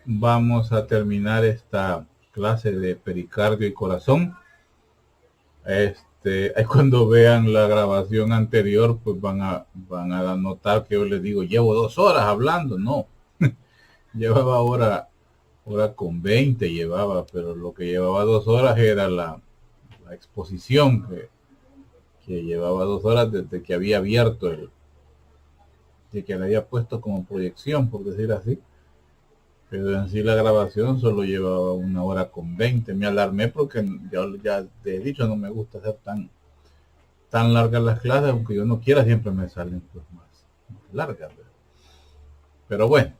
Vamos a terminar esta clase de pericardio y corazón. Cuando vean la grabación anterior, pues van a notar que yo les digo, llevo 2 horas hablando. No, llevaba hora con 20 llevaba, pero lo que llevaba 2 horas era la exposición que llevaba 2 horas desde que había abierto de que le había puesto como proyección, por decir así. Pero en sí la grabación solo llevaba 1 hora con 20. Me alarmé porque ya te he dicho, no me gusta hacer tan largas las clases, aunque yo no quiera, siempre me salen pues más largas. Pero bueno,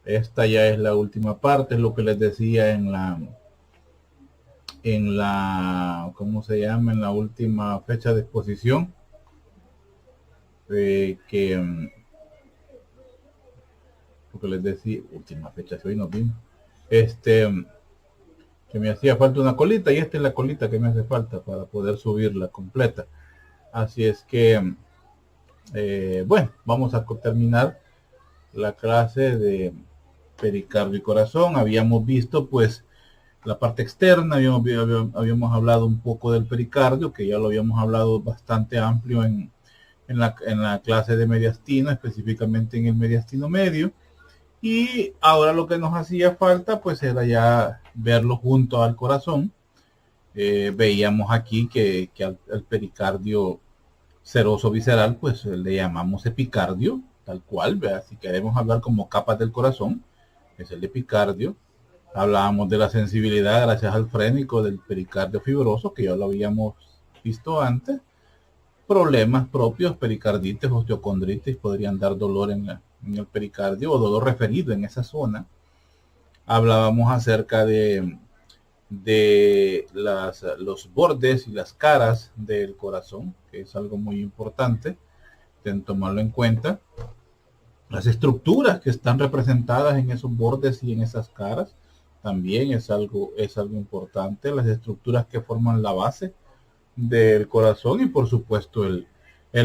esta ya es la última parte, es lo que les decía ¿cómo se llama? En la última fecha de exposición, que lo que les decía, última fecha, si hoy nos vimos, que me hacía falta una colita, y esta es la colita que me hace falta para poder subirla completa. Así es que, bueno, vamos a terminar la clase de pericardio y corazón. Habíamos visto pues la parte externa, habíamos hablado un poco del pericardio, que ya lo habíamos hablado bastante amplio en la clase de mediastino, específicamente en el mediastino medio. Y ahora lo que nos hacía falta pues era ya verlo junto al corazón. Veíamos aquí que al pericardio seroso visceral pues le llamamos epicardio, tal cual, ¿verdad? Si queremos hablar como capas del corazón, es el epicardio. Hablábamos de la sensibilidad gracias al frénico del pericardio fibroso, que ya lo habíamos visto antes. Problemas propios, pericarditis, osteocondritis, podrían dar dolor en el pericardio o dolor referido en esa zona. Hablábamos acerca de los bordes y las caras del corazón, que es algo muy importante en tomarlo en cuenta. Las estructuras que están representadas en esos bordes y en esas caras también es algo importante. Las estructuras que forman la base del corazón y por supuesto el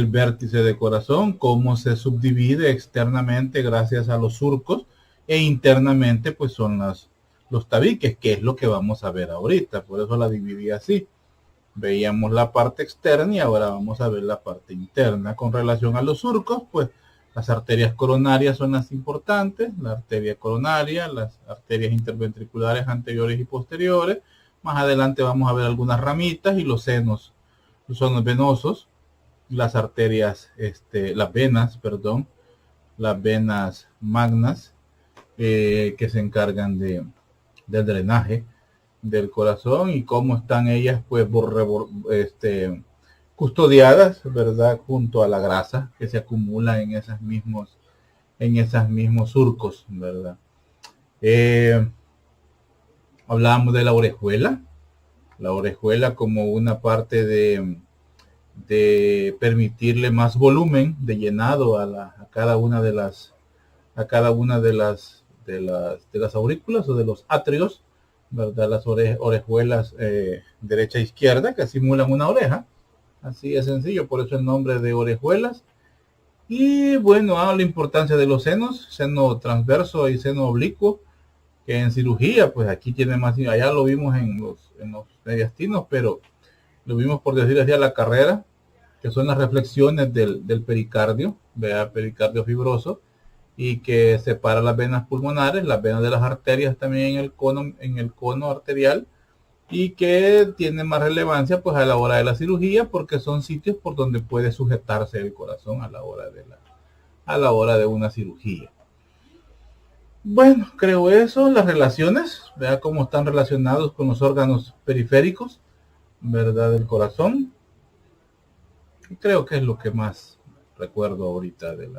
vértice de corazón, cómo se subdivide externamente gracias a los surcos e internamente pues son los tabiques, que es lo que vamos a ver ahorita. Por eso la dividí así. Veíamos la parte externa y ahora vamos a ver la parte interna. Con relación a los surcos, pues las arterias coronarias son las importantes, la arteria coronaria, las arterias interventriculares anteriores y posteriores. Más adelante vamos a ver algunas ramitas y los senos venosos, las arterias, las venas magnas, que se encargan del drenaje del corazón y cómo están ellas pues custodiadas, ¿verdad? Junto a la grasa que se acumula en esos mismos surcos, ¿verdad? Hablábamos de la orejuela como una parte de permitirle más volumen de llenado a cada una de las aurículas o de los atrios, ¿verdad? Las orejuelas derecha e izquierda que simulan una oreja, así es sencillo, por eso el nombre de orejuelas. Y bueno, la importancia de los senos, seno transverso y seno oblicuo, que en cirugía, pues aquí tiene más, allá lo vimos en los mediastinos, pero lo vimos por decir así a la carrera, que son las reflexiones del pericardio, vea, pericardio fibroso, y que separa las venas pulmonares, las venas de las arterias también en el cono arterial, y que tiene más relevancia pues a la hora de la cirugía, porque son sitios por donde puede sujetarse el corazón a la hora de una cirugía. Bueno, creo eso, las relaciones, vea cómo están relacionados con los órganos periféricos, ¿verdad? Del corazón. Creo que es lo que más recuerdo ahorita de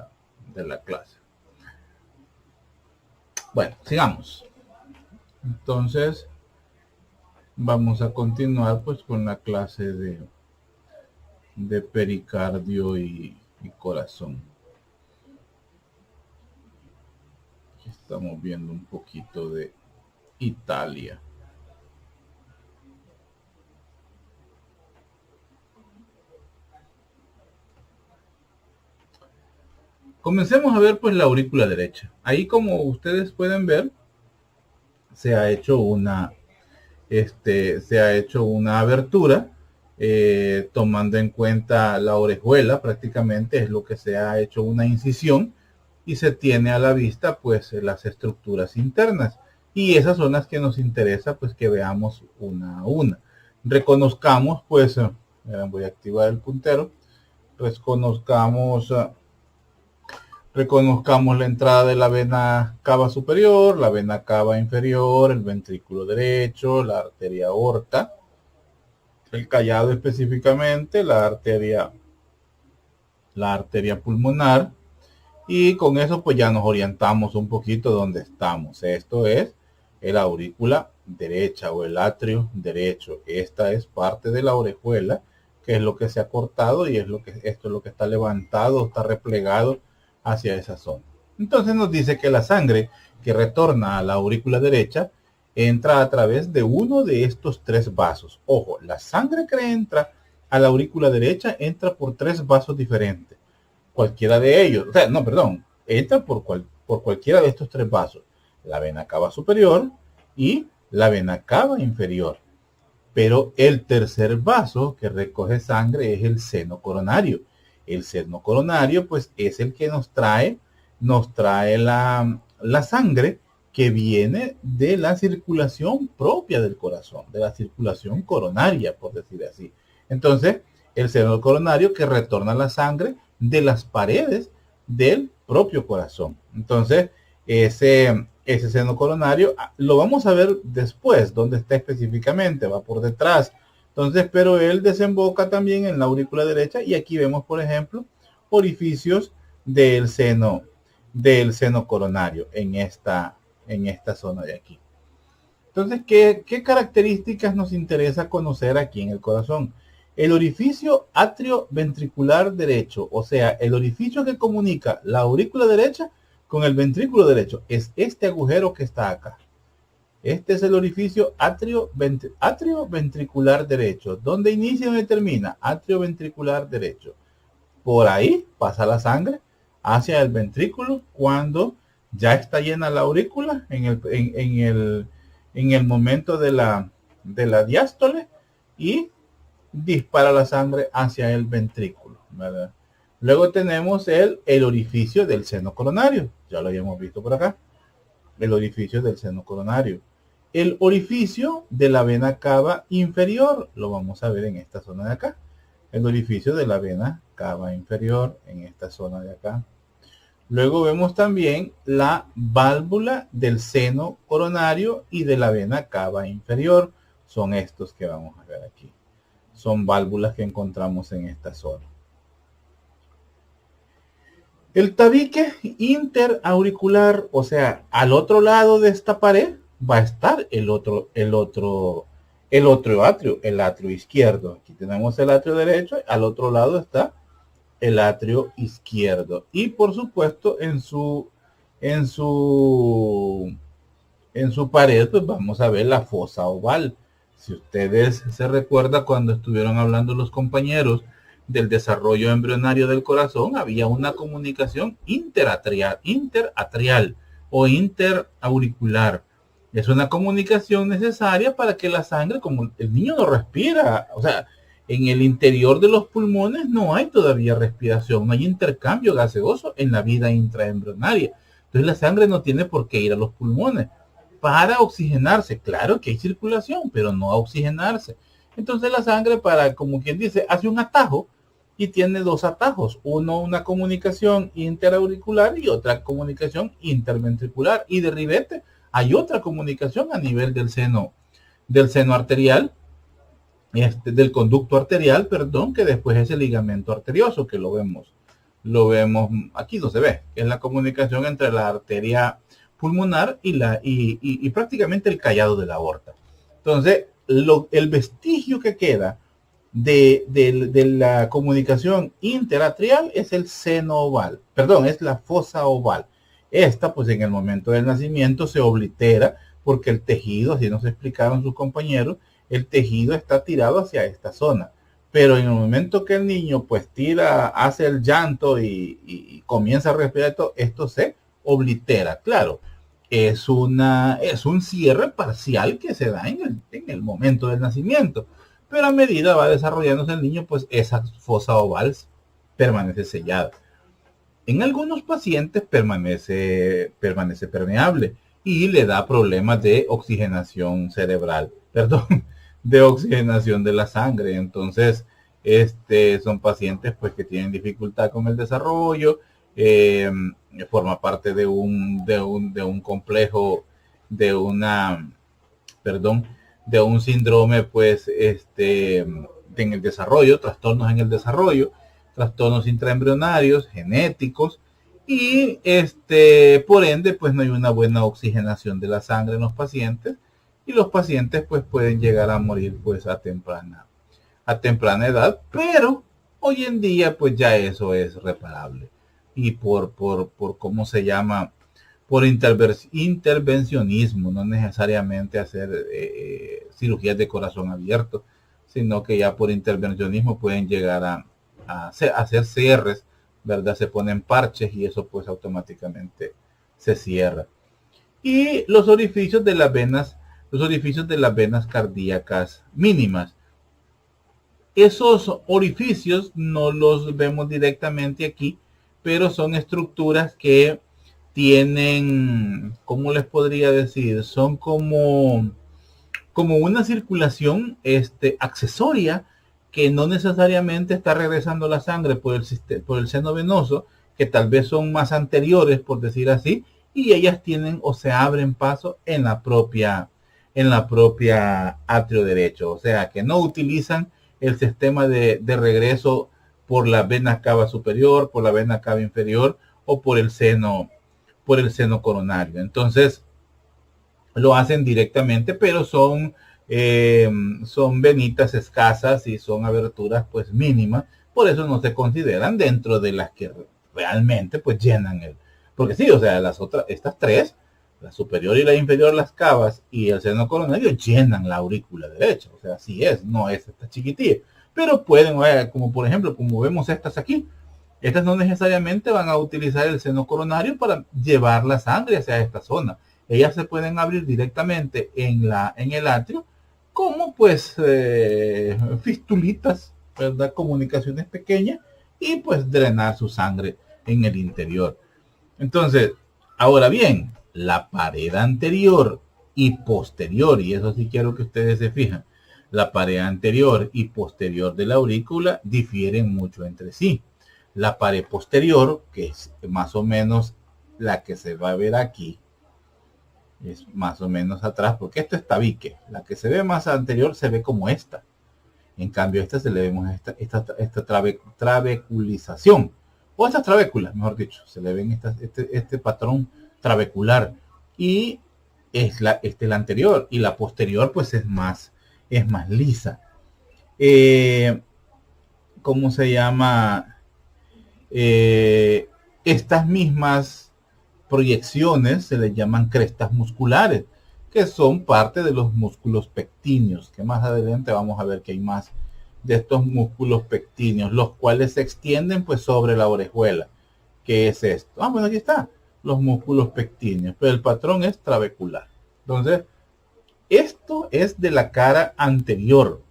la clase. Bueno, sigamos. Entonces, vamos a continuar pues con la clase de pericardio y corazón. Aquí estamos viendo un poquito de Italia. Comencemos a ver pues la aurícula derecha. Ahí, como ustedes pueden ver, se ha hecho una abertura, tomando en cuenta la orejuela, prácticamente es lo que se ha hecho una incisión y se tiene a la vista pues las estructuras internas, y esas son las que nos interesa pues que veamos una a una. Reconozcamos pues, voy a activar el puntero, reconozcamos la entrada de la vena cava superior, la vena cava inferior, el ventrículo derecho, la arteria aorta, el callado específicamente, la arteria pulmonar, y con eso pues ya nos orientamos un poquito dónde estamos. Esto es el aurícula derecha o el atrio derecho. Esta es parte de la orejuela, que es lo que se ha cortado, y esto es lo que está levantado, está replegado hacia esa zona. Entonces nos dice que la sangre que retorna a la aurícula derecha entra a través de uno de estos tres vasos. Ojo, la sangre que entra a la aurícula derecha entra por tres vasos diferentes. Cualquiera de ellos, entra por cualquiera de estos tres vasos. La vena cava superior y la vena cava inferior. Pero el tercer vaso que recoge sangre es el seno coronario. El seno coronario pues es el que nos trae la sangre que viene de la circulación propia del corazón, de la circulación coronaria, por decir así. Entonces, el seno coronario que retorna la sangre de las paredes del propio corazón. Entonces, ese seno coronario lo vamos a ver después, donde está específicamente, va por detrás. Entonces, pero él desemboca también en la aurícula derecha, y aquí vemos, por ejemplo, orificios del seno coronario en esta zona de aquí. Entonces, ¿qué características nos interesa conocer aquí en el corazón? El orificio atrioventricular derecho, o sea, el orificio que comunica la aurícula derecha con el ventrículo derecho, es este agujero que está acá. Este es el orificio atrioventricular derecho. ¿Dónde inicia y dónde termina? Atrioventricular derecho. Por ahí pasa la sangre hacia el ventrículo cuando ya está llena la aurícula en el momento de la diástole, y dispara la sangre hacia el ventrículo, ¿verdad? Luego tenemos el orificio del seno coronario. Ya lo habíamos visto por acá. El orificio del seno coronario. El orificio de la vena cava inferior. Lo vamos a ver en esta zona de acá. El orificio de la vena cava inferior en esta zona de acá. Luego vemos también la válvula del seno coronario y de la vena cava inferior. Son estos que vamos a ver aquí. Son válvulas que encontramos en esta zona. El tabique interauricular, o sea, al otro lado de esta pared va a estar el otro atrio, el atrio izquierdo. Aquí tenemos el atrio derecho, al otro lado está el atrio izquierdo. Y por supuesto en su pared pues vamos a ver la fosa oval. Si ustedes se recuerdan, cuando estuvieron hablando los compañeros del desarrollo embrionario del corazón, había una comunicación interatrial o interauricular. Es una comunicación necesaria para que la sangre, como el niño no respira, o sea, en el interior de los pulmones no hay todavía respiración, no hay intercambio gaseoso en la vida intraembrionaria. Entonces la sangre no tiene por qué ir a los pulmones para oxigenarse. Claro que hay circulación, pero no a oxigenarse. Entonces la sangre, como quien dice, hace un atajo, y tiene dos atajos. Uno, una comunicación interauricular, y otra comunicación interventricular. Y de ribete hay otra comunicación a nivel del seno arterial, del conducto arterial, perdón, que después es el ligamento arterioso, que lo vemos aquí no se ve, que es la comunicación entre la arteria pulmonar y prácticamente el callado de la aorta. Entonces, el vestigio que queda de la comunicación interatrial es el seno oval, perdón, es la fosa oval. Esta, pues en el momento del nacimiento se oblitera porque el tejido, así nos explicaron sus compañeros, el tejido está tirado hacia esta zona. Pero en el momento que el niño pues hace el llanto y comienza a respirar, esto se oblitera. Claro, es un cierre parcial que se da en el momento del nacimiento. Pero a medida va desarrollándose el niño, pues esa fosa oval permanece sellada. En algunos pacientes permanece permeable y le da problemas de oxigenación cerebral, perdón, de oxigenación de la sangre. Entonces, son pacientes pues que tienen dificultad con el desarrollo, eh, forma parte de un complejo, de una, perdón, de un síndrome pues en el desarrollo, trastornos en el desarrollo, trastornos intraembrionarios, genéticos, y por ende pues no hay una buena oxigenación de la sangre en los pacientes, y los pacientes pues pueden llegar a morir pues a temprana edad, pero hoy en día pues ya eso es reparable. Y por cómo se llama, por intervencionismo, no necesariamente hacer cirugías de corazón abierto, sino que ya por intervencionismo pueden llegar a hacer cierres, ¿verdad? Se ponen parches y eso pues automáticamente se cierra. Y los orificios de las venas cardíacas mínimas. Esos orificios no los vemos directamente aquí, pero son estructuras que tienen, ¿cómo les podría decir? Son como una circulación accesoria que no necesariamente está regresando la sangre por el seno venoso, que tal vez son más anteriores, por decir así, y ellas tienen o se abren paso en la propia atrio derecho, o sea que no utilizan el sistema de regreso por la vena cava superior, por la vena cava inferior o por el seno coronario. Entonces lo hacen directamente, pero son venitas escasas y son aberturas pues mínimas, por eso no se consideran dentro de las que realmente pues llenan porque sí, o sea, estas tres, la superior y la inferior, las cavas y el seno coronario llenan la aurícula derecha, o sea, así es, no es esta chiquitilla, pero pueden, como por ejemplo, como vemos estas aquí, estas no necesariamente van a utilizar el seno coronario para llevar la sangre hacia esta zona. Ellas se pueden abrir directamente en el atrio, como pues fistulitas, ¿verdad? Comunicaciones pequeñas, y pues drenar su sangre en el interior. Entonces, ahora bien, la pared anterior y posterior, y eso sí quiero que ustedes se fijan, la pared anterior y posterior de la aurícula difieren mucho entre sí. La pared posterior, que es más o menos la que se va a ver aquí, es más o menos atrás, porque esto es tabique. La que se ve más anterior se ve como esta. En cambio, esta se le vemos esta trabeculización, o estas trabéculas, mejor dicho, se le ven este patrón trabecular, y es la anterior, y la posterior pues es más lisa. ¿Cómo se llama? Estas mismas proyecciones se les llaman crestas musculares, que son parte de los músculos pectíneos, que más adelante vamos a ver que hay más de estos músculos pectíneos, los cuales se extienden pues sobre la orejuela. ¿Qué es esto? Bueno, aquí está, los músculos pectíneos, pero el patrón es trabecular. Entonces, esto es de la cara anterior,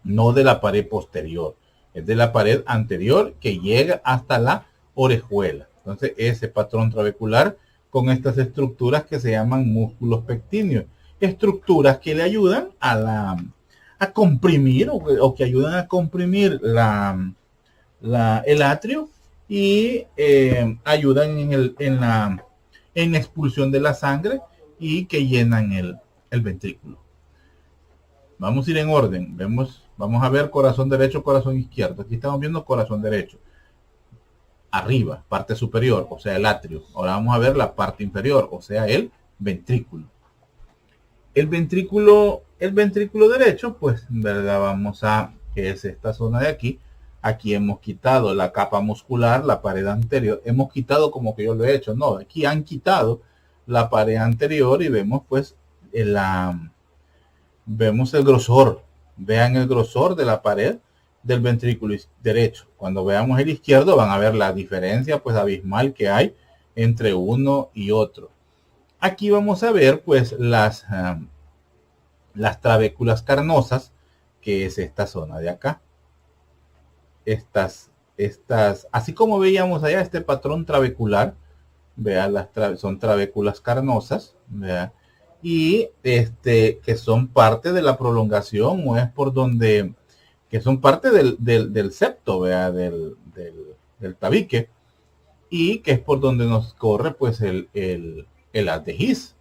no de la pared posterior. Es de la pared anterior que llega hasta la orejuela. Entonces, ese patrón trabecular con estas estructuras que se llaman músculos pectíneos. Estructuras que le ayudan a comprimir o que ayudan a comprimir el atrio y ayudan en la expulsión de la sangre y que llenan el ventrículo. Vamos a ir en orden. Vamos a ver corazón derecho, corazón izquierdo. Aquí estamos viendo corazón derecho. Arriba, parte superior, o sea, el atrio. Ahora vamos a ver la parte inferior, o sea, el ventrículo. El ventrículo derecho, pues, ¿verdad? Que es esta zona de aquí. Aquí hemos quitado la capa muscular, la pared anterior. Hemos quitado como que yo lo he hecho. No, aquí han quitado la pared anterior y vemos, pues, vemos el grosor. Vean el grosor de la pared del ventrículo derecho. Cuando veamos el izquierdo van a ver la diferencia pues abismal que hay entre uno y otro. Aquí vamos a ver pues las trabéculas carnosas, que es esta zona de acá. Así como veíamos allá este patrón trabecular, vea, son trabéculas carnosas, vea, y que son parte de la prolongación, o es por donde, que son parte del septo, vea, del tabique, y que es por donde nos corre pues el haz de His.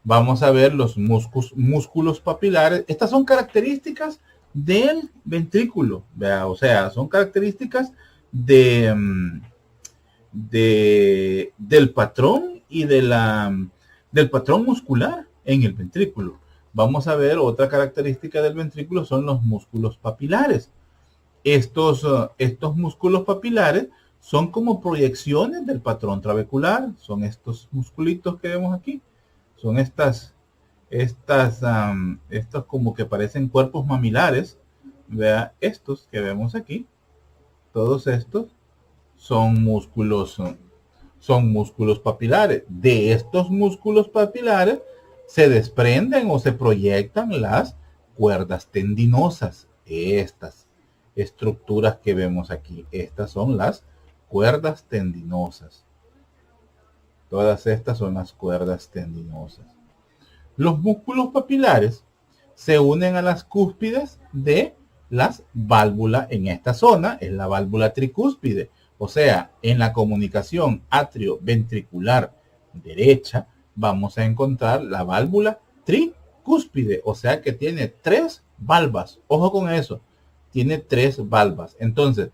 Vamos a ver los músculos papilares. Estas son características del ventrículo, ¿vea? O sea, son características del patrón y del patrón muscular en el ventrículo. Vamos a ver otra característica del ventrículo, son los músculos papilares. Estos músculos papilares son como proyecciones del patrón trabecular. Son estos musculitos que vemos aquí. Son estos como que parecen cuerpos mamilares. Vea, estos que vemos aquí. Todos estos son músculos papilares. De estos músculos papilares se desprenden o se proyectan las cuerdas tendinosas. Estas estructuras que vemos aquí, estas son las cuerdas tendinosas. Todas estas son las cuerdas tendinosas. Los músculos papilares se unen a las cúspides de las válvulas. En esta zona es la válvula tricúspide. O sea, en la comunicación atrioventricular derecha vamos a encontrar la válvula tricúspide. O sea que tiene 3 valvas. Ojo con eso. Tiene 3 valvas. Entonces,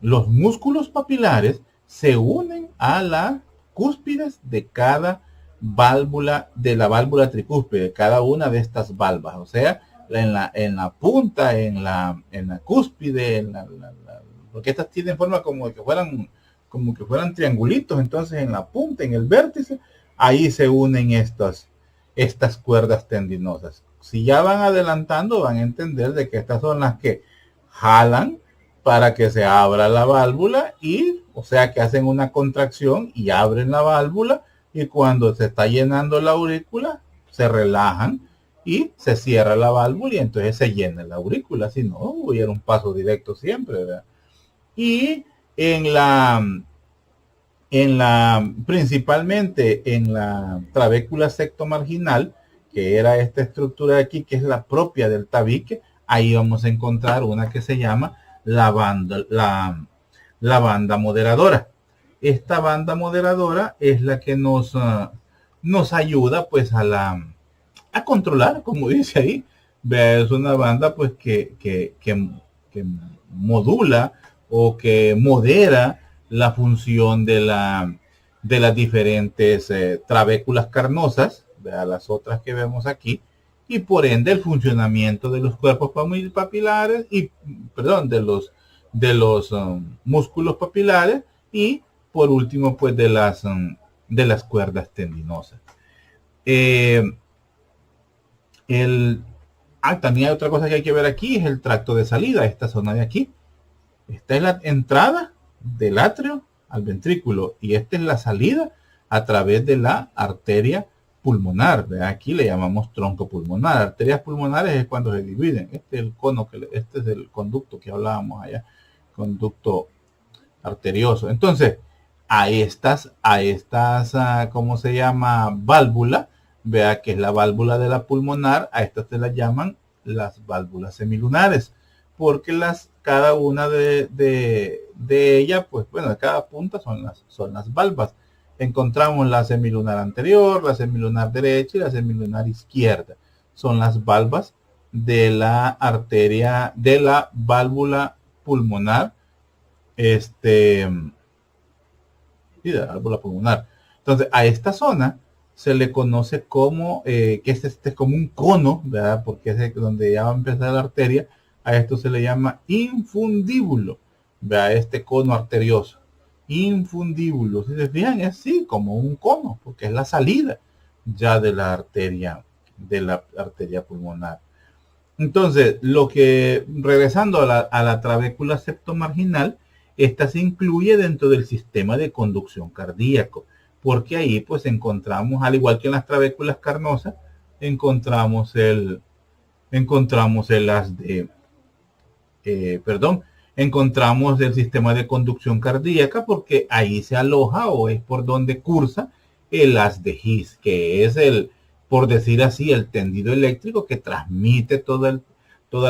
los músculos papilares se unen a las cúspides de cada válvula, de la válvula tricúspide, cada una de estas valvas. O sea, en la punta, en la cúspide, porque estas tienen forma como que fueran triangulitos. Entonces, en la punta, en el vértice, ahí se unen estas cuerdas tendinosas. Si ya van adelantando, van a entender de que estas son las que jalan para que se abra la válvula, y o sea que hacen una contracción y abren la válvula, y cuando se está llenando la aurícula se relajan y se cierra la válvula y entonces se llena la aurícula. Si no, hubiera un paso directo siempre, ¿verdad? Y principalmente en la trabécula sectomarginal, que era esta estructura de aquí, que es la propia del tabique, ahí vamos a encontrar una que se llama la banda moderadora. Esta banda moderadora es la que nos ayuda pues a controlar, como dice ahí. Es una banda pues que modula o que modera la función de las diferentes trabéculas carnosas, de las otras que vemos aquí, y por ende el funcionamiento de los cuerpos papilares y, perdón, de los músculos papilares, y por último pues de las cuerdas tendinosas. También hay otra cosa que hay que ver aquí, es el tracto de salida, esta zona de aquí. Esta es la entrada del atrio al ventrículo y esta es la salida a través de la arteria pulmonar. Aquí le llamamos tronco pulmonar. Arterias pulmonares es cuando se dividen. Este es el cono, este es el conducto que hablábamos allá, conducto arterioso. Entonces, a estas, ¿cómo se llama? Válvula, vea que es la válvula de la pulmonar, a estas se las llaman las válvulas semilunares, porque cada una de ellas, pues bueno, de cada punta son las valvas. Encontramos la semilunar anterior, la semilunar derecha y la semilunar izquierda. Son las valvas de la arteria, de la válvula pulmonar, y de la válvula pulmonar. Entonces, a esta zona se le conoce como, que es como un cono, ¿verdad? Porque es donde ya va a empezar la arteria. A esto se le llama infundíbulo, ¿verdad? Este cono arterioso. Infundíbulo, si se fijan, es así como un cono, porque es la salida ya de la arteria pulmonar. Entonces, regresando a la trabécula septomarginal, esta se incluye dentro del sistema de conducción cardíaco. porque ahí pues encontramos, al igual que en las trabéculas carnosas, encontramos el haz de, encontramos el sistema de conducción cardíaca, porque ahí se aloja o es por donde cursa el haz de His, que es el, por decir así, el tendido eléctrico que transmite toda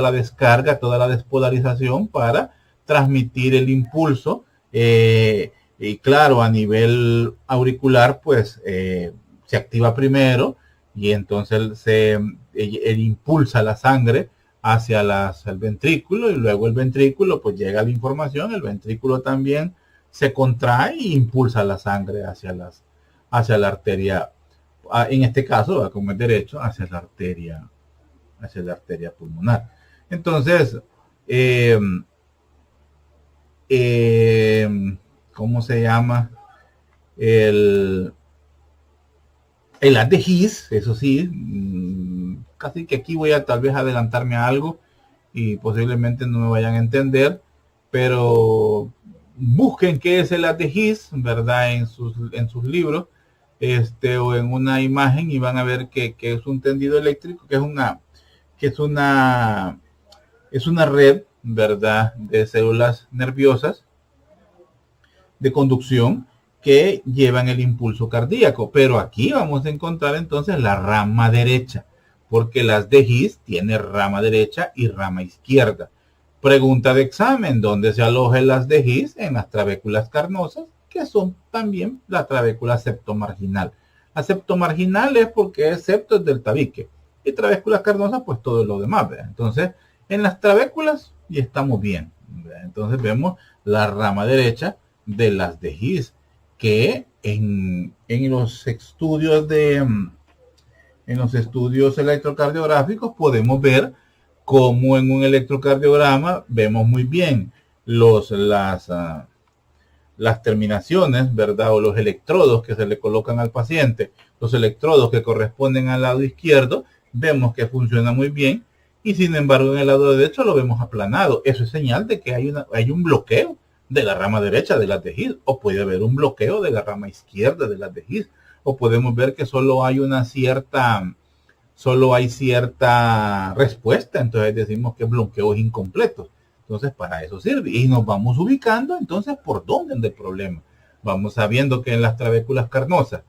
la descarga, toda la despolarización para transmitir el impulso. Y claro, a nivel auricular, pues se activa primero y entonces él impulsa la sangre hacia el ventrículo, y luego el ventrículo pues llega la información, el ventrículo también se contrae y impulsa la sangre hacia la arteria, en este caso, como es derecho, hacia la arteria pulmonar. Entonces, ¿cómo se llama? El haz de His, eso sí, casi que aquí voy a tal vez adelantarme a algo y posiblemente no me vayan a entender, pero busquen qué es el haz de His, ¿verdad? En sus libros, o en una imagen, y van a ver que es un tendido eléctrico, que es una red, ¿verdad? De células nerviosas de conducción que llevan el impulso cardíaco. Pero aquí vamos a encontrar entonces la rama derecha, porque las de His tiene rama derecha y rama izquierda. Pregunta de examen: ¿dónde se aloja las de His? En las trabéculas carnosas, que son también la trabécula septomarginal. La septomarginal es porque el septo es del tabique, y trabéculas carnosas pues todo lo demás, ¿verdad? Entonces en las trabéculas ya estamos bien, ¿verdad? Entonces vemos la rama derecha de las de His, que en los estudios electrocardiográficos podemos ver cómo en un electrocardiograma vemos muy bien las terminaciones, ¿verdad? O los electrodos que se le colocan al paciente, los electrodos que corresponden al lado izquierdo, vemos que funciona muy bien, y sin embargo en el lado derecho lo vemos aplanado. Eso es señal de que hay un bloqueo de la rama derecha de las de His, o puede haber un bloqueo de la rama izquierda de las de His, o podemos ver que solo hay cierta respuesta, entonces decimos que bloqueos incompletos. Entonces para eso sirve, y nos vamos ubicando entonces por dónde anda el problema. Vamos sabiendo que en las trabéculas carnosas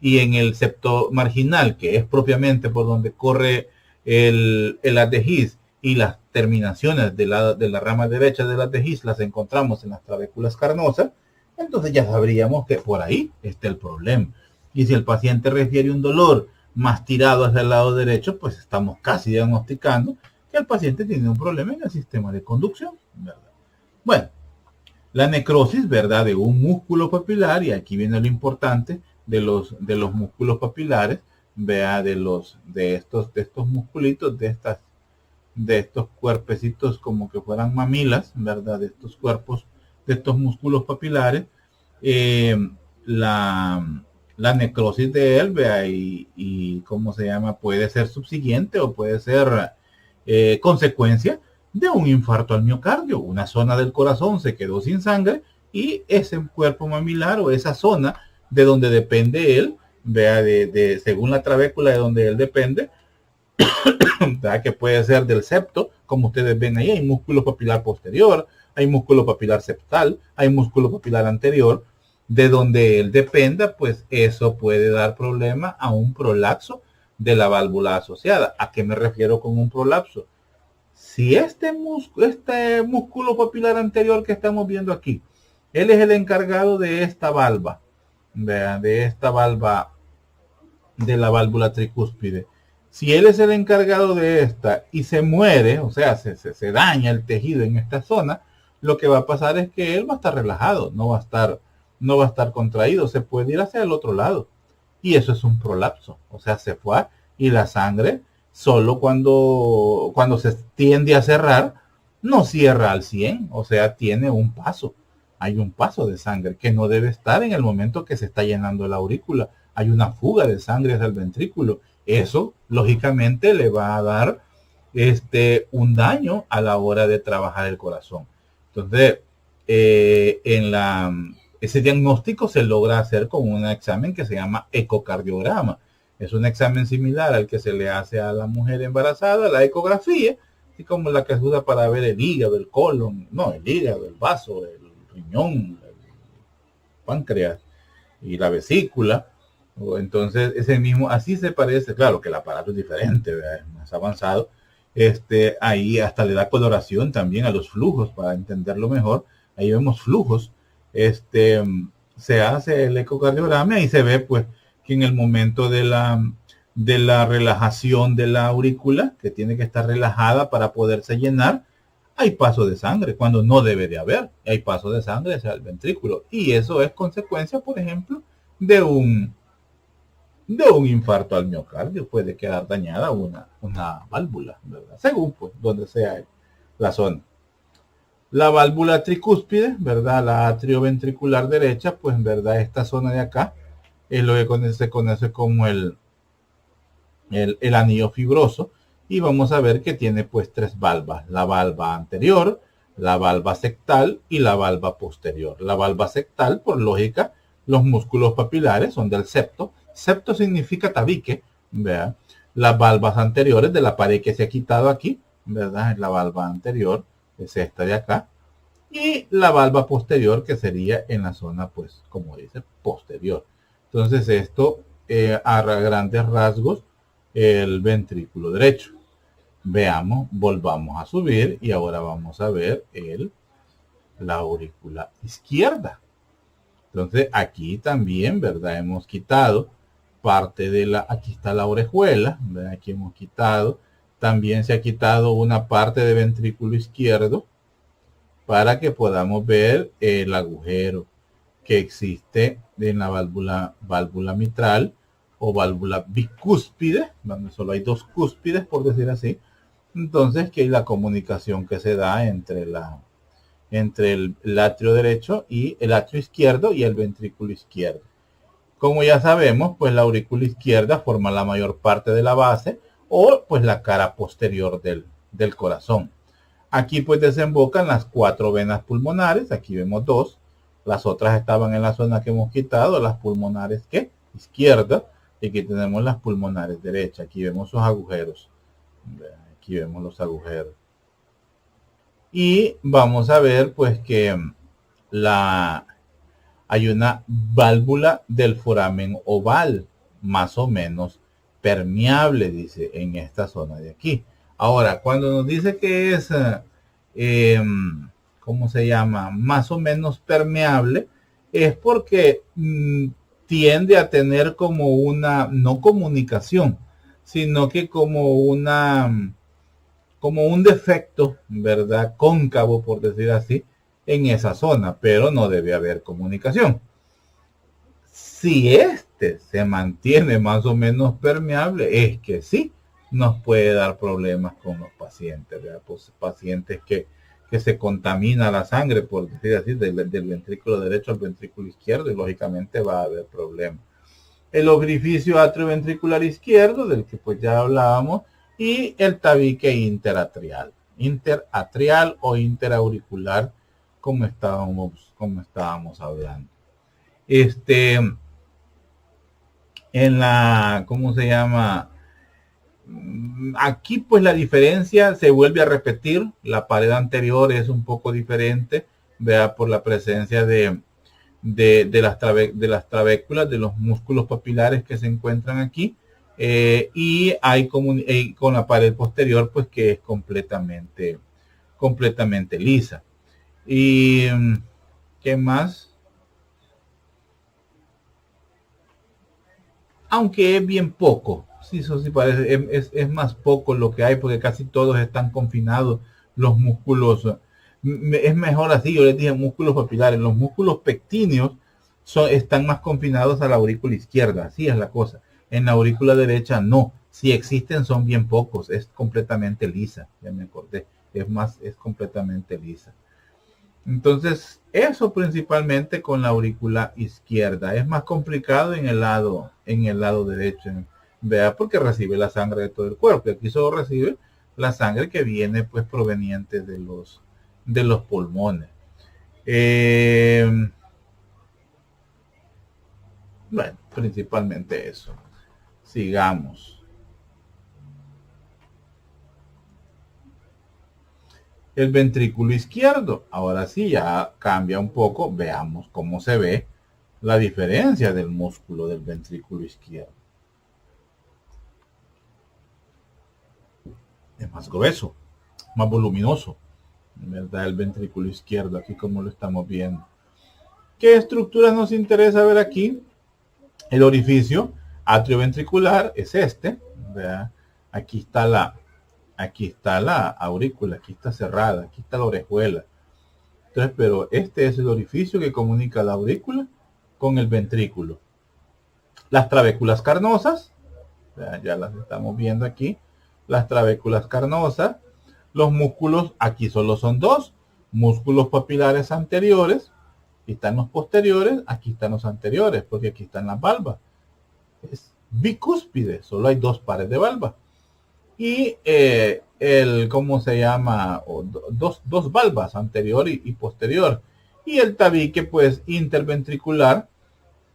y en el septo marginal, que es propiamente por donde corre el haz de His, y las terminaciones de la rama derecha de las de His las encontramos en las trabéculas carnosas, entonces ya sabríamos que por ahí está el problema. Y si el paciente refiere un dolor más tirado hacia el lado derecho, pues estamos casi diagnosticando que el paciente tiene un problema en el sistema de conducción, ¿verdad? Bueno, la necrosis, ¿verdad?, de un músculo papilar, y aquí viene lo importante de los músculos papilares, vea, de estos musculitos, de estos cuerpecitos como que fueran mamilas, ¿verdad? De estos cuerpos, de estos músculos papilares, la necrosis de él, vea, y ¿cómo se llama? Puede ser subsiguiente o puede ser consecuencia de un infarto al miocardio. Una zona del corazón se quedó sin sangre, y ese cuerpo mamilar o esa zona de donde depende él, vea, según la trabécula de donde él depende, que puede ser del septo, como ustedes ven ahí, hay músculo papilar posterior, hay músculo papilar septal, hay músculo papilar anterior, de donde él dependa, pues eso puede dar problema a un prolapso de la válvula asociada. ¿A qué me refiero con un prolapso? Si este músculo papilar anterior que estamos viendo aquí, él es el encargado de esta valva, de esta valva de la válvula tricúspide. Si él es el encargado de esta y se muere, o sea, se daña el tejido en esta zona, lo que va a pasar es que él va a estar relajado, no va a estar contraído, se puede ir hacia el otro lado. Y eso es un prolapso, o sea, se fue, y la sangre solo cuando se tiende a cerrar, no cierra al 100, o sea, tiene un paso. Hay un paso de sangre que no debe estar en el momento que se está llenando la aurícula. Hay una fuga de sangre hacia el ventrículo. Eso, lógicamente, le va a dar un daño a la hora de trabajar el corazón. Entonces, en ese diagnóstico se logra hacer con un examen que se llama ecocardiograma. Es un examen similar al que se le hace a la mujer embarazada, la ecografía, así como la que se usa para ver el hígado, el colon, no, el hígado, el vaso, el riñón, el páncreas y la vesícula. Entonces, ese mismo, así se parece, claro que el aparato es diferente, ¿verdad? Es más avanzado. Ahí hasta le da coloración también a los flujos para entenderlo mejor. Ahí vemos flujos. Se hace el ecocardiograma y se ve pues que en el momento de la relajación de la aurícula, que tiene que estar relajada para poderse llenar, hay paso de sangre cuando no debe de haber. Hay paso de sangre hacia el ventrículo. Y eso es consecuencia, por ejemplo, de un infarto al miocardio. Puede quedar dañada una válvula, ¿verdad? Según pues donde sea la zona. La válvula tricúspide, ¿verdad? La atrioventricular derecha, pues en verdad esta zona de acá es lo que se conoce como el anillo fibroso, y vamos a ver que tiene pues tres valvas: la valva anterior, la valva sectal y la valva posterior. La valva sectal, por lógica, los músculos papilares son del septo. Septo significa tabique, ¿verdad? Las valvas anteriores de la pared que se ha quitado aquí, ¿verdad? Es la valva anterior, es esta de acá. Y la valva posterior, que sería en la zona, pues, como dice, posterior. Entonces esto, a grandes rasgos, el ventrículo derecho. Veamos, volvamos a subir y ahora vamos a ver la aurícula izquierda. Entonces aquí también, ¿verdad? Hemos quitado parte de aquí está la orejuela, ¿verdad? Aquí hemos quitado, también se ha quitado una parte de ventrículo izquierdo para que podamos ver el agujero que existe en la válvula mitral o válvula bicúspide, donde solo hay dos cúspides, por decir así. Entonces, que hay la comunicación que se da entre el atrio derecho y el atrio izquierdo y el ventrículo izquierdo. Como ya sabemos, pues la aurícula izquierda forma la mayor parte de la base o pues la cara posterior del corazón. Aquí pues desembocan las 4 venas pulmonares. Aquí vemos 2. Las otras estaban en la zona que hemos quitado, las pulmonares izquierda. Y aquí tenemos las pulmonares derecha. Aquí vemos sus agujeros. Aquí vemos los agujeros. Y vamos a ver pues que hay una válvula del foramen oval, más o menos permeable, dice, en esta zona de aquí. Ahora, cuando nos dice que es, ¿cómo se llama? Más o menos permeable, es porque tiende a tener como una, no comunicación, sino que como un defecto, ¿verdad? Cóncavo, por decir así, en esa zona, pero no debe haber comunicación. Si se mantiene más o menos permeable, es que sí nos puede dar problemas con los pacientes, ¿verdad? Pues pacientes que se contamina la sangre, por decir así, del ventrículo derecho al ventrículo izquierdo, y lógicamente va a haber problemas. El orificio atrioventricular izquierdo, del que pues ya hablábamos, y el tabique interatrial o interauricular, como estábamos hablando. En la, ¿cómo se llama? Aquí pues la diferencia se vuelve a repetir. La pared anterior es un poco diferente, vea, por la presencia de las trabéculas, de los músculos papilares que se encuentran aquí, y hay con la pared posterior pues que es completamente lisa. Y ¿qué más? Aunque es bien poco, sí, eso sí parece, es más poco lo que hay, porque casi todos están confinados los músculos. Es mejor así, yo les dije músculos papilares. Los músculos pectíneos están más confinados a la aurícula izquierda, así es la cosa. En la aurícula derecha no, si existen son bien pocos, es completamente lisa, ya me acordé, es completamente lisa. Entonces, eso principalmente con la aurícula izquierda. Es más complicado en el lado derecho, vea, porque recibe la sangre de todo el cuerpo. Aquí solo recibe la sangre que viene pues proveniente de los pulmones. Bueno, principalmente eso. Sigamos. El ventrículo izquierdo. Ahora sí, ya cambia un poco. Veamos cómo se ve la diferencia del músculo del ventrículo izquierdo. Es más grueso, más voluminoso, ¿verdad? El ventrículo izquierdo, aquí como lo estamos viendo. ¿Qué estructuras nos interesa ver aquí? El orificio atrioventricular es este, ¿verdad? Aquí está la aurícula, aquí está cerrada, aquí está la orejuela. Entonces, pero este es el orificio que comunica la aurícula con el ventrículo. Las trabéculas carnosas, ya las estamos viendo aquí, las trabéculas carnosas, los músculos, aquí solo son dos, músculos papilares anteriores, aquí están los posteriores, aquí están los anteriores, porque aquí están las valvas. Es bicúspide, solo hay dos pares de valvas. Y ¿cómo se llama? Dos valvas, anterior y posterior. Y el tabique, pues, interventricular,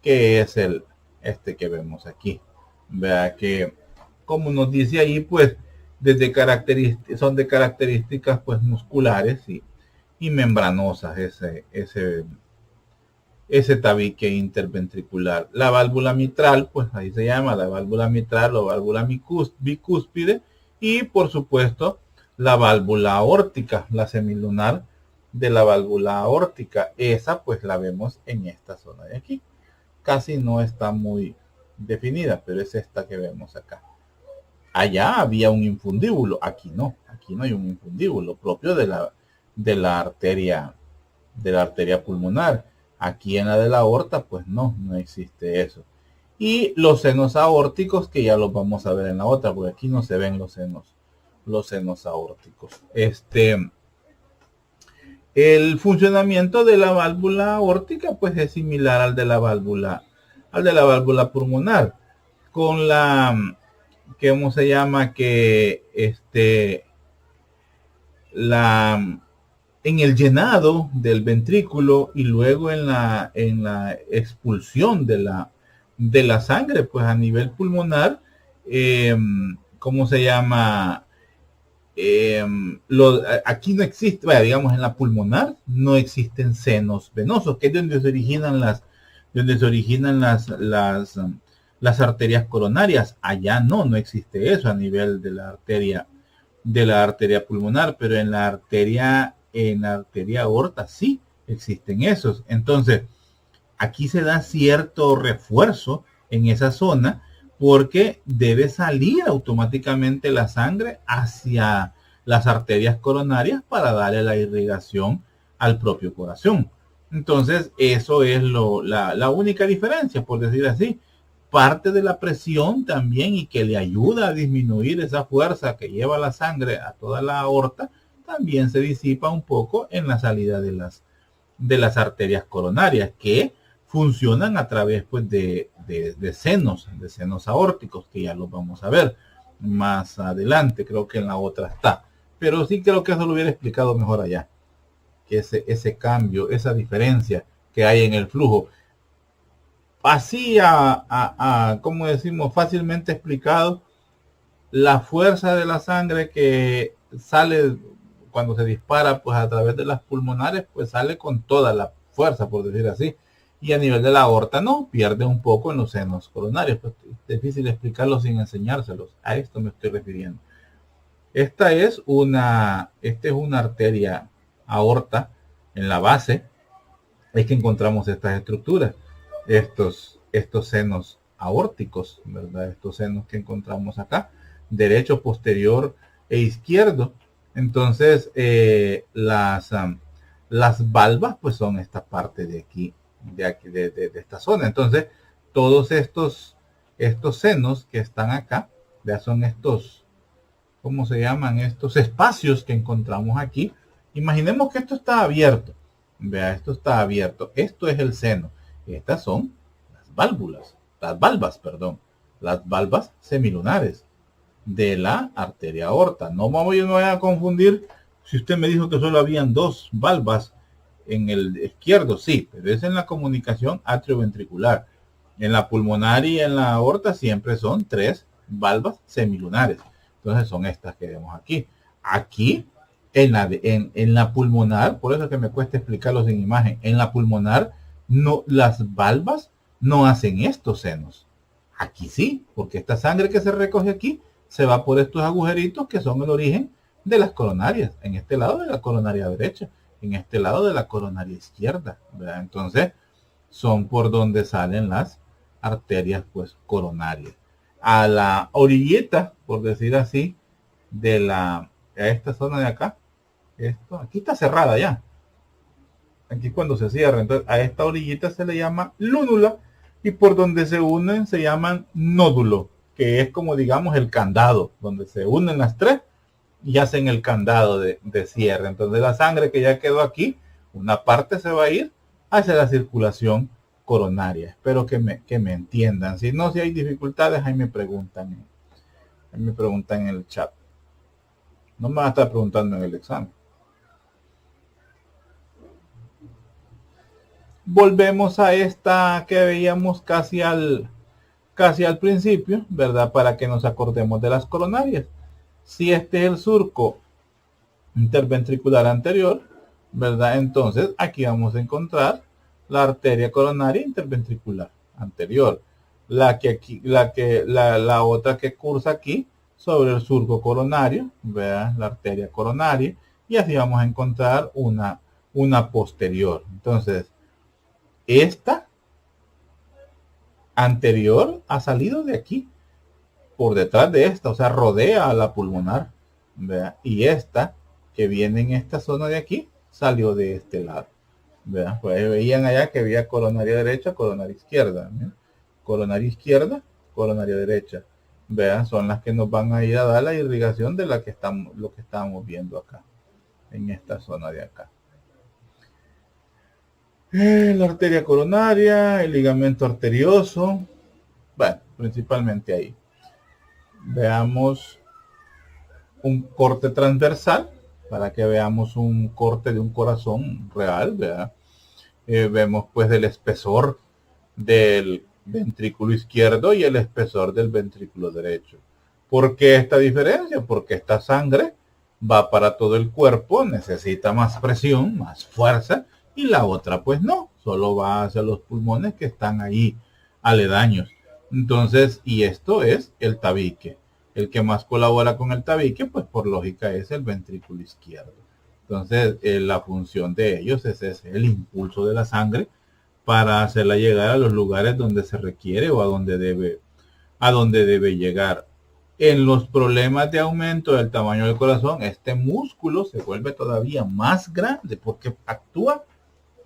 que es este que vemos aquí. Vea que, como nos dice ahí, pues, son de características, pues, musculares y membranosas ese tabique interventricular. La válvula mitral, pues ahí se llama la válvula mitral o válvula bicúspide, y por supuesto la válvula aórtica, la semilunar de la válvula aórtica. Esa pues la vemos en esta zona de aquí. Casi no está muy definida, pero es esta que vemos acá. Allá había un infundíbulo, aquí no hay un infundíbulo propio de la arteria pulmonar. Aquí en la de la aorta, pues no existe eso. Y los senos aórticos, que ya los vamos a ver en la otra, porque aquí no se ven los senos aórticos. El funcionamiento de la válvula aórtica, pues es similar al de la válvula pulmonar, con ¿cómo se llama? En el llenado del ventrículo y luego en la expulsión de la sangre, pues a nivel pulmonar, ¿cómo se llama? Aquí no existe, digamos, en la pulmonar no existen senos venosos, que es donde se originan las arterias coronarias. Allá no existe eso a nivel de la arteria pulmonar, pero en la arteria aorta sí existen esos. Entonces, aquí se da cierto refuerzo en esa zona porque debe salir automáticamente la sangre hacia las arterias coronarias para darle la irrigación al propio corazón. Entonces, eso es la única diferencia, por decir así. Parte de la presión también, y que le ayuda a disminuir esa fuerza que lleva la sangre a toda la aorta, también se disipa un poco en la salida de las arterias coronarias, que funcionan a través, pues, de senos aórticos, que ya los vamos a ver más adelante. Creo que en la otra está, pero sí creo que eso lo hubiera explicado mejor allá, que ese cambio, esa diferencia que hay en el flujo, así como decimos, fácilmente explicado. La fuerza de la sangre que sale cuando se dispara, pues a través de las pulmonares, pues sale con toda la fuerza, por decir así. Y a nivel de la aorta no, pierde un poco en los senos coronarios. Pues es difícil explicarlo sin enseñárselos. A esto me estoy refiriendo. Esta es una arteria aorta. En la base es que encontramos estas estructuras, estos senos aórticos, ¿verdad? Estos senos que encontramos acá, derecho, posterior e izquierdo. Entonces, las valvas, pues son esta parte de aquí, de esta zona. Entonces, todos estos senos que están acá, ya son estos, ¿cómo se llaman? Estos espacios que encontramos aquí. Imaginemos que esto está abierto. Vea, esto está abierto. Esto es el seno. Estas son las valvas semilunares de la arteria aorta. No me voy a confundir. Si usted me dijo que solo habían dos valvas en el izquierdo, sí, pero es en la comunicación atrioventricular. En la pulmonar y en la aorta siempre son 3 valvas semilunares. Entonces son estas que vemos aquí. Aquí, en la pulmonar, por eso es que me cuesta explicarlo sin imagen, en la pulmonar no, las valvas no hacen estos senos. Aquí sí, porque esta sangre que se recoge aquí se va por estos agujeritos que son el origen de las coronarias. En este lado de la coronaria derecha, en este lado de la coronaria izquierda, ¿verdad? Entonces, son por donde salen las arterias pues coronarias. A la orillita, por decir así, de a esta zona de acá, aquí está cerrada ya. Aquí cuando se cierra, entonces a esta orillita se le llama lúnula y por donde se unen se llaman nódulo, que es como digamos el candado, donde se unen las tres y hacen el candado de cierre. Entonces la sangre que ya quedó aquí, una parte se va a ir hacia la circulación coronaria. Espero que me entiendan. Si no, si hay dificultades, ahí me preguntan en el chat. No me van a estar preguntando en el examen. Volvemos a esta que veíamos casi al principio, ¿verdad? Para que nos acordemos de las coronarias. Si este es el surco interventricular anterior, ¿verdad? Entonces aquí vamos a encontrar la arteria coronaria interventricular anterior, la otra que cursa aquí sobre el surco coronario, ¿verdad? La arteria coronaria, y así vamos a encontrar una posterior. Entonces, esta anterior ha salido de aquí, por detrás de esta, o sea, rodea a la pulmonar, ¿verdad? Y esta que viene en esta zona de aquí salió de este lado, ¿verdad? Pues veían allá que había coronaria derecha, coronaria izquierda, ¿verdad? Coronaria izquierda, coronaria derecha, ¿verdad? Son las que nos van a ir a dar la irrigación de lo que estamos viendo acá, en esta zona de acá. La arteria coronaria, el ligamento arterioso, bueno, principalmente ahí. Veamos un corte transversal para que veamos un corte de un corazón real, ¿verdad? Vemos pues el espesor del ventrículo izquierdo y el espesor del ventrículo derecho. ¿Por qué esta diferencia? Porque esta sangre va para todo el cuerpo, necesita más presión, más fuerza, y la otra pues no, solo va hacia los pulmones que están ahí aledaños. Entonces, y esto es el tabique. El que más colabora con el tabique, pues por lógica es el ventrículo izquierdo. Entonces, la función de ellos es ese, el impulso de la sangre para hacerla llegar a los lugares donde se requiere o a donde debe llegar. En los problemas de aumento del tamaño del corazón, este músculo se vuelve todavía más grande porque actúa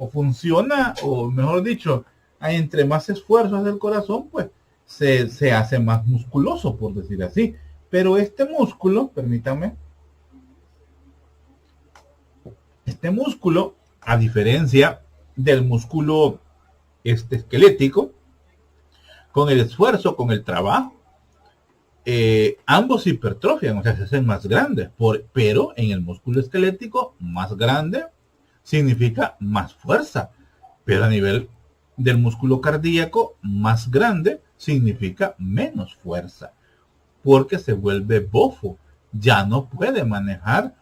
o funciona, o mejor dicho, entre más esfuerzos del corazón, pues se hace más musculoso, por decir así. Pero este músculo, permítanme, este músculo, a diferencia del músculo esquelético, con el esfuerzo, con el trabajo, ambos hipertrofian, o sea, se hacen más grandes, pero en el músculo esquelético, más grande significa más fuerza, pero a nivel del músculo cardíaco, más grande significa menos fuerza, porque se vuelve bofo, ya no puede manejar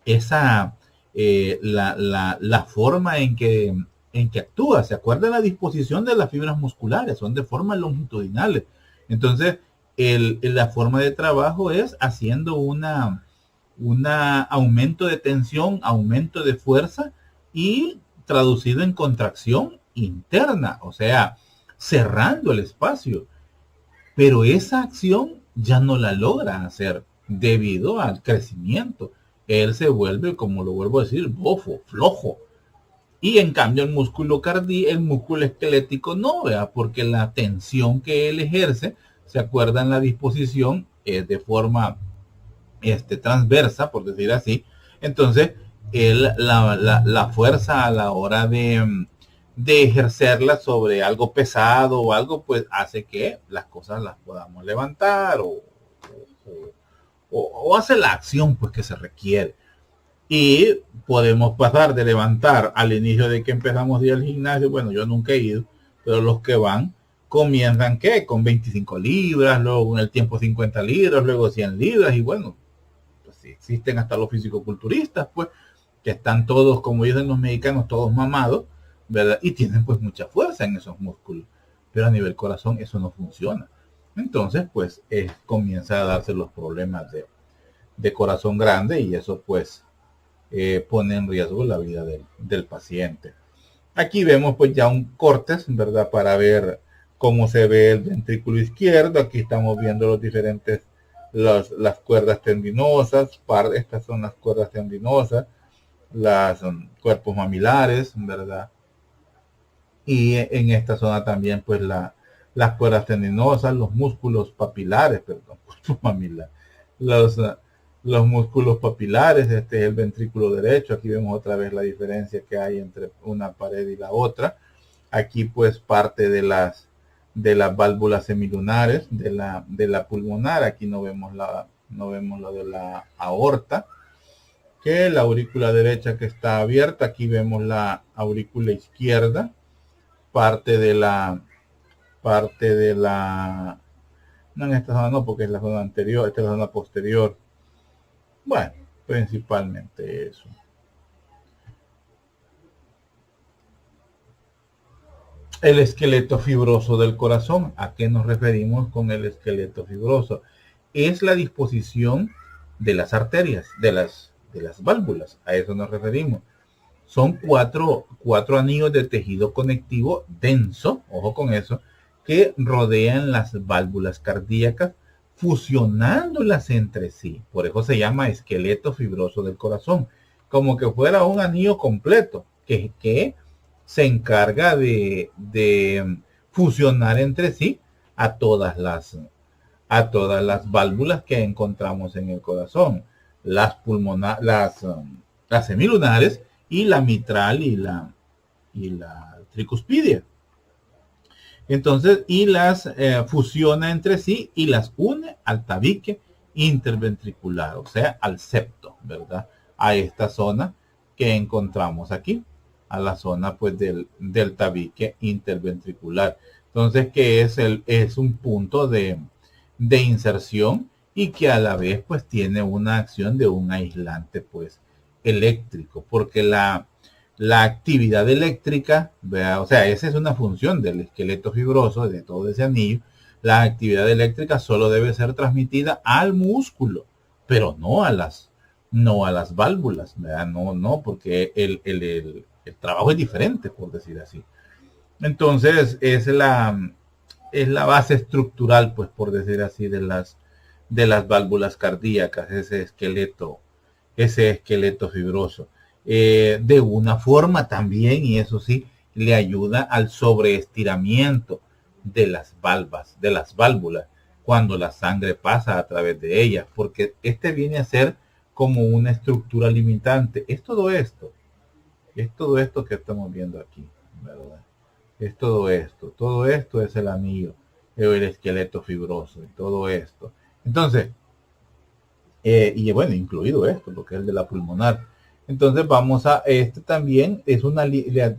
esa la forma en que actúa. ¿Se acuerdan la disposición de las fibras musculares? Son de forma longitudinales. Entonces, la forma de trabajo es haciendo un aumento de tensión, aumento de fuerza y traducido en contracción interna, o sea, cerrando el espacio. Pero esa acción ya no la logra hacer debido al crecimiento. Él se vuelve, como lo vuelvo a decir, bofo, flojo. Y en cambio el músculo el músculo esquelético no, ¿verdad? Porque la tensión que él ejerce, se acuerdan, la disposición es de forma transversa, por decir así. Entonces, la fuerza a la hora de ejercerla sobre algo pesado o algo, pues hace que las cosas las podamos levantar o hace la acción pues que se requiere. Y podemos pasar de levantar al inicio de que empezamos a ir al gimnasio. Bueno, yo nunca he ido, pero los que van comienzan ¿qué? Con 25 libras, luego en el tiempo 50 libras, luego 100 libras, y bueno, pues sí, existen hasta los fisicoculturistas, pues, que están todos, como dicen los mexicanos, todos mamados, ¿verdad? Y tienen pues mucha fuerza en esos músculos, pero a nivel corazón eso no funciona. Entonces, pues, comienza a darse los problemas de corazón grande, y eso pues pone en riesgo la vida del paciente. Aquí vemos pues ya un cortes, ¿verdad? Para ver cómo se ve el ventrículo izquierdo. Aquí estamos viendo los diferentes, las cuerdas tendinosas. Estas son las cuerdas tendinosas, las cuerpos mamilares, ¿verdad? Y en esta zona también pues las cuerdas tendinosas, los músculos papilares, perdón, mamilar, los músculos papilares. Este es el ventrículo derecho. Aquí vemos otra vez la diferencia que hay entre una pared y la otra. Aquí pues parte de las válvulas semilunares de la pulmonar. Aquí no vemos lo de la aorta, que la aurícula derecha que está abierta. Aquí vemos la aurícula izquierda, parte de la no, en esta zona no, porque es la zona anterior, esta es la zona posterior. Bueno, principalmente eso. El esqueleto fibroso del corazón. ¿A qué nos referimos con el esqueleto fibroso? Es la disposición de las arterias, de las válvulas. A eso nos referimos. Son cuatro anillos de tejido conectivo denso, ojo con eso, que rodean las válvulas cardíacas, fusionándolas entre sí. Por eso se llama esqueleto fibroso del corazón, como que fuera un anillo completo que se encarga de fusionar entre sí a todas las válvulas que encontramos en el corazón, las semilunares, y la mitral y la tricuspidia. Entonces, y las fusiona entre sí y las une al tabique interventricular, o sea, al septo, ¿verdad? A esta zona que encontramos aquí, a la zona pues del tabique interventricular. Entonces, que es un punto de inserción, y que a la vez pues tiene una acción de un aislante pues eléctrico, porque la actividad eléctrica, ¿verdad? O sea, esa es una función del esqueleto fibroso, de todo ese anillo. La actividad eléctrica solo debe ser transmitida al músculo, pero no a las válvulas, ¿verdad? No, porque el trabajo es diferente, por decir así. Entonces, es la base estructural, pues, por decir así, de las válvulas cardíacas, ese esqueleto fibroso. De una forma también, y eso sí, le ayuda al sobreestiramiento de las válvulas, cuando la sangre pasa a través de ellas, porque viene a ser como una estructura limitante. Es todo esto que estamos viendo aquí, ¿verdad? Es todo esto es el anillo, el esqueleto fibroso, y todo esto. Entonces, y bueno, incluido esto, porque es el de la pulmonar. Entonces vamos a, también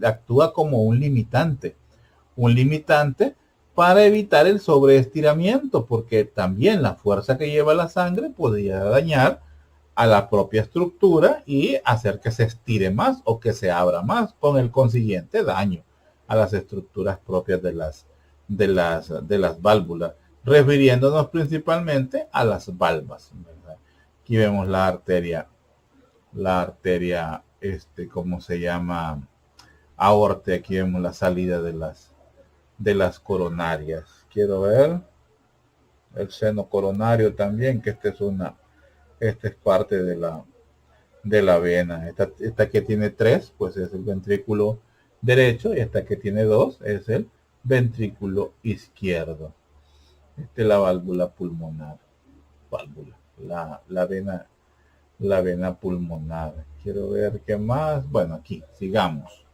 actúa como un limitante para evitar el sobreestiramiento, porque también la fuerza que lleva la sangre podría dañar a la propia estructura y hacer que se estire más o que se abra más, con el consiguiente daño a las estructuras propias de las válvulas, refiriéndonos principalmente a las valvas, ¿verdad? Aquí vemos la arteria, ¿cómo se llama? Aorta. Aquí vemos la salida de las coronarias. Quiero ver el seno coronario también, que esta es parte de la vena. Esta que tiene 3, pues es el ventrículo derecho, y esta que tiene 2 es el ventrículo izquierdo. Esta es la válvula pulmonar. La vena pulmonar. Quiero ver qué más. Bueno, aquí, sigamos.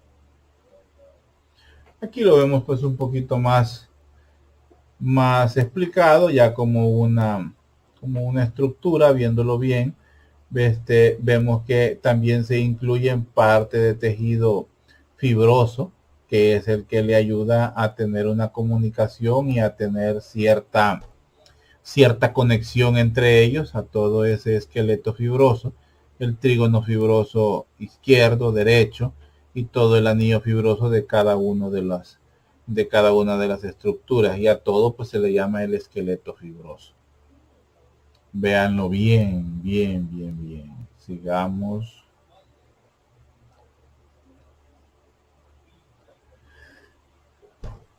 Aquí lo vemos pues un poquito más explicado, ya como una estructura, viéndolo bien. Vemos que también se incluye en parte de tejido fibroso, que es el que le ayuda a tener una comunicación y a tener cierta conexión entre ellos, a todo ese esqueleto fibroso, el trígono fibroso izquierdo, derecho, y todo el anillo fibroso de cada una de las estructuras, y a todo pues se le llama el esqueleto fibroso. Véanlo bien, bien, bien, bien. Sigamos.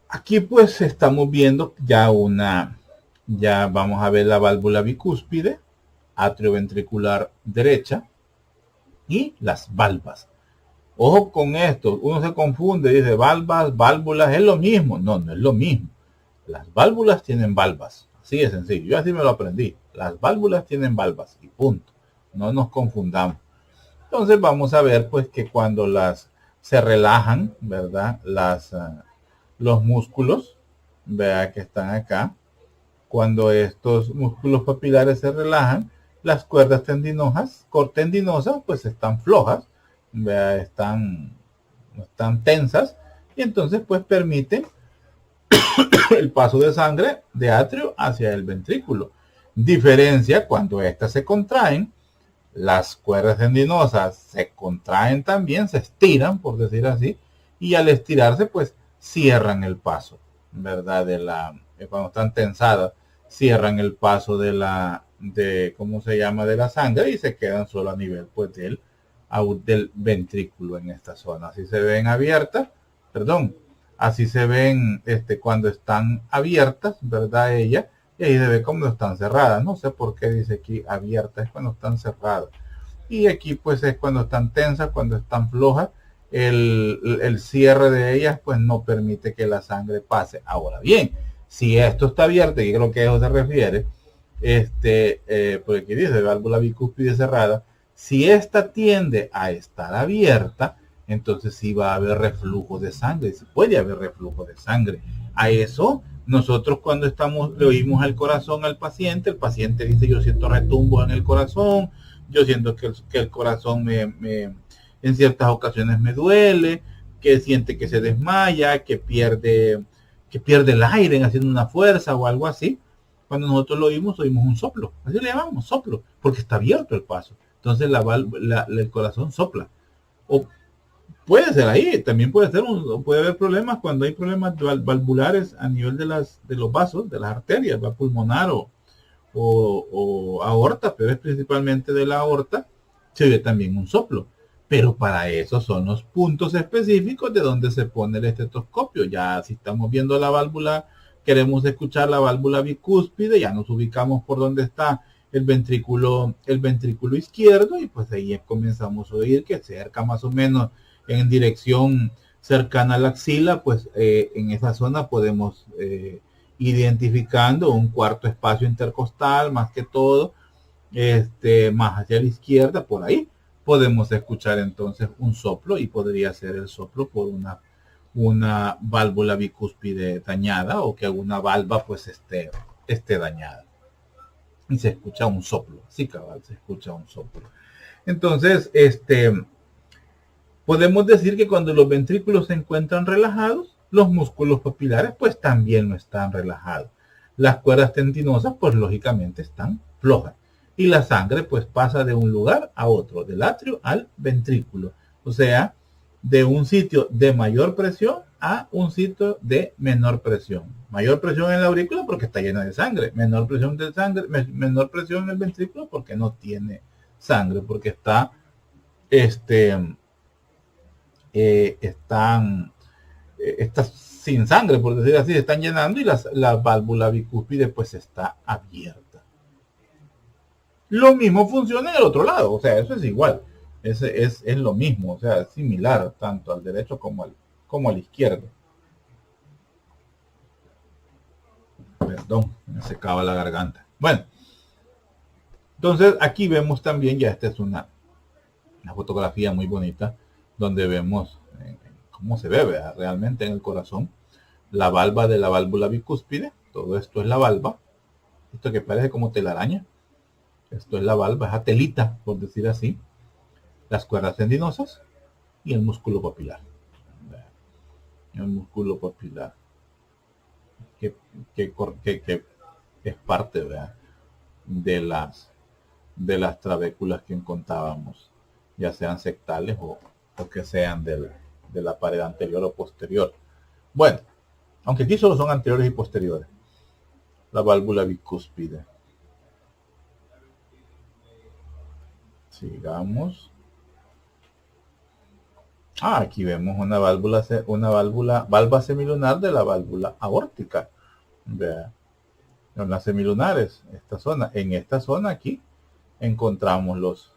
Aquí pues estamos viendo ya vamos a ver la válvula bicúspide, atrioventricular derecha y las valvas. Ojo con esto, uno se confunde, dice valvas, válvulas, es lo mismo. No, no es lo mismo. Las válvulas tienen valvas, así de sencillo. Yo así me lo aprendí. Las válvulas tienen valvas y punto. No nos confundamos. Entonces vamos a ver pues que cuando se relajan, ¿verdad? Los músculos, vea que están acá. Cuando estos músculos papilares se relajan, las cuerdas tendinosas pues están flojas, vea, están tensas, y entonces pues permiten el paso de sangre de atrio hacia el ventrículo. Diferencia cuando estas se contraen, las cuerdas tendinosas se contraen también, se estiran, por decir así, y al estirarse, pues cierran el paso, ¿verdad? Cuando están tensadas, cierran el paso ¿cómo se llama? De la sangre, y se quedan solo a nivel, pues, del ventrículo en esta zona. Así se ven abiertas, perdón, así se ven cuando están abiertas, ¿verdad? Ella, y ahí se ve cuando están cerradas. No sé por qué dice aquí abiertas, es cuando están cerradas. Y aquí pues es cuando están tensas, cuando están flojas. El cierre de ellas pues no permite que la sangre pase. Ahora bien, si esto está abierto, y creo que a eso se refiere, porque aquí dice válvula bicúspide cerrada, si esta tiende a estar abierta, entonces sí va a haber reflujo de sangre, sí puede haber reflujo de sangre. A eso nosotros cuando le oímos al corazón al paciente, el paciente dice yo siento retumbo en el corazón, yo siento que el corazón en ciertas ocasiones me duele, que siente que se desmaya, que pierde el aire haciendo una fuerza o algo así. Cuando nosotros lo oímos un soplo, así le llamamos soplo, porque está abierto el paso. Entonces el corazón sopla. O puede ser ahí, también puede haber problemas cuando hay problemas valvulares a nivel de los vasos, de las arterias, va pulmonar o aorta, pero es principalmente de la aorta, se oye también un soplo. Pero para eso son los puntos específicos de donde se pone el estetoscopio. Ya si estamos viendo la válvula, queremos escuchar la válvula bicúspide, ya nos ubicamos por donde está el ventrículo izquierdo, y pues ahí comenzamos a oír que cerca más o menos en dirección cercana a la axila, pues en esa zona podemos identificando un cuarto espacio intercostal, más que todo, más hacia la izquierda, por ahí podemos escuchar entonces un soplo, y podría ser el soplo por una válvula bicúspide dañada, o que alguna valva pues esté dañada. Y se escucha un soplo, sí, cabal, se escucha un soplo. Entonces, podemos decir que cuando los ventrículos se encuentran relajados, los músculos papilares pues también no están relajados. Las cuerdas tendinosas pues lógicamente están flojas. Y la sangre pues pasa de un lugar a otro, del atrio al ventrículo. O sea, de un sitio de mayor presión a un sitio de menor presión. Mayor presión en la aurícula porque está llena de sangre. Menor presión en el ventrículo porque no tiene sangre, porque está está sin sangre, por decir así, se están llenando, y la válvula bicúspide pues está abierta. Lo mismo funciona en el otro lado, o sea, eso es igual, es lo mismo, o sea, es similar tanto al derecho como al izquierdo. Perdón, me secaba la garganta. Bueno, entonces aquí vemos también, ya esta es una fotografía muy bonita, donde vemos cómo se ve, ¿verdad? Realmente en el corazón, la valva de la válvula bicúspide. Todo esto es la valva, esto que parece como telaraña, esto es la valva, esa telita, por decir así, las cuerdas tendinosas y el músculo papilar. el músculo papilar, que, que es parte, ¿verdad?, de las trabéculas que contábamos, ya sean sectales o que sean de la pared anterior o posterior. Bueno, aunque aquí solo son anteriores y posteriores. La válvula bicúspide. Sigamos. Aquí vemos una válvula semilunar de la válvula aórtica. Vean, en las semilunares, esta zona. En esta zona aquí encontramos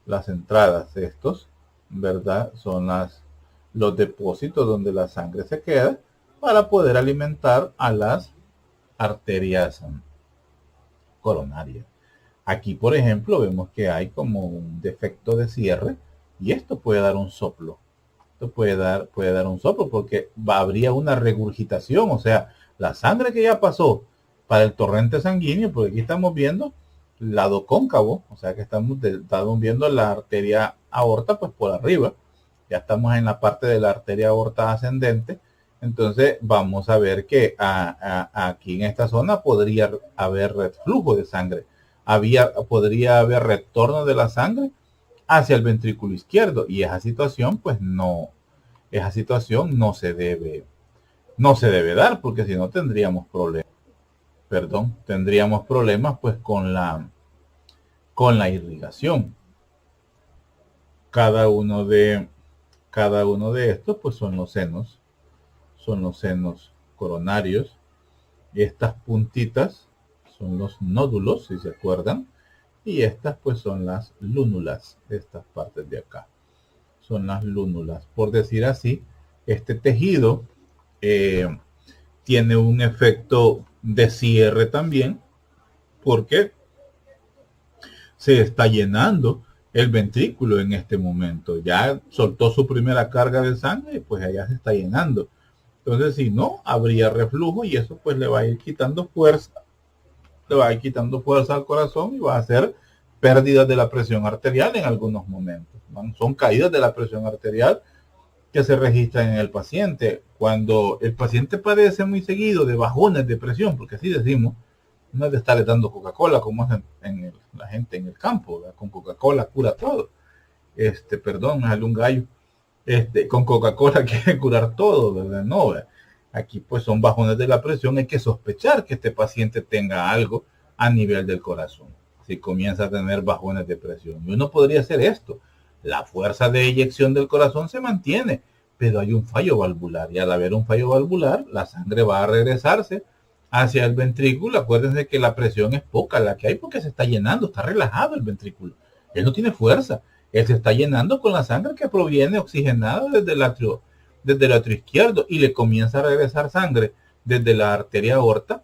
las entradas. Estos, ¿verdad?, son los depósitos donde la sangre se queda para poder alimentar a las arterias coronarias. Aquí, por ejemplo, vemos que hay como un defecto de cierre y esto puede dar un soplo. Esto puede dar un soplo porque habría una regurgitación, o sea, la sangre que ya pasó para el torrente sanguíneo, porque aquí estamos viendo lado cóncavo, o sea que estamos viendo la arteria aorta pues por arriba, ya estamos en la parte de la arteria aorta ascendente. Entonces vamos a ver que aquí en esta zona podría haber reflujo de sangre, podría haber retorno de la sangre hacia el ventrículo izquierdo, y esa situación pues no se debe dar, porque si no tendríamos problemas pues con la irrigación. Cada uno de estos pues son los senos coronarios, y estas puntitas son los nódulos, si se acuerdan, y estas pues son las lúnulas. Estas partes de acá son las lúnulas, por decir así. Este tejido tiene un efecto de cierre también, porque se está llenando el ventrículo en este momento. Ya soltó su primera carga de sangre y pues allá se está llenando. Entonces, si no, habría reflujo y eso pues le va a ir quitando fuerza. Le va a ir quitando fuerza al corazón y va a hacer pérdidas de la presión arterial en algunos momentos. Son caídas de la presión arterial que se registran en el paciente. Cuando el paciente padece muy seguido de bajones de presión, porque así decimos, no es de estarle dando Coca-Cola como hacen la gente en el campo, ¿verdad? Con Coca-Cola cura todo. Perdón, me salió un gallo. Con Coca-Cola quiere curar todo, ¿verdad? No, ¿verdad? Aquí pues son bajones de la presión. Hay que sospechar que este paciente tenga algo a nivel del corazón, si comienza a tener bajones de presión. Y uno podría hacer esto: la fuerza de eyección del corazón se mantiene, pero hay un fallo valvular, y al haber un fallo valvular, la sangre va a regresarse hacia el ventrículo. Acuérdense que la presión es poca la que hay porque se está llenando, está relajado el ventrículo, él no tiene fuerza, él se está llenando con la sangre que proviene oxigenada desde el atrio izquierdo, y le comienza a regresar sangre desde la arteria aorta.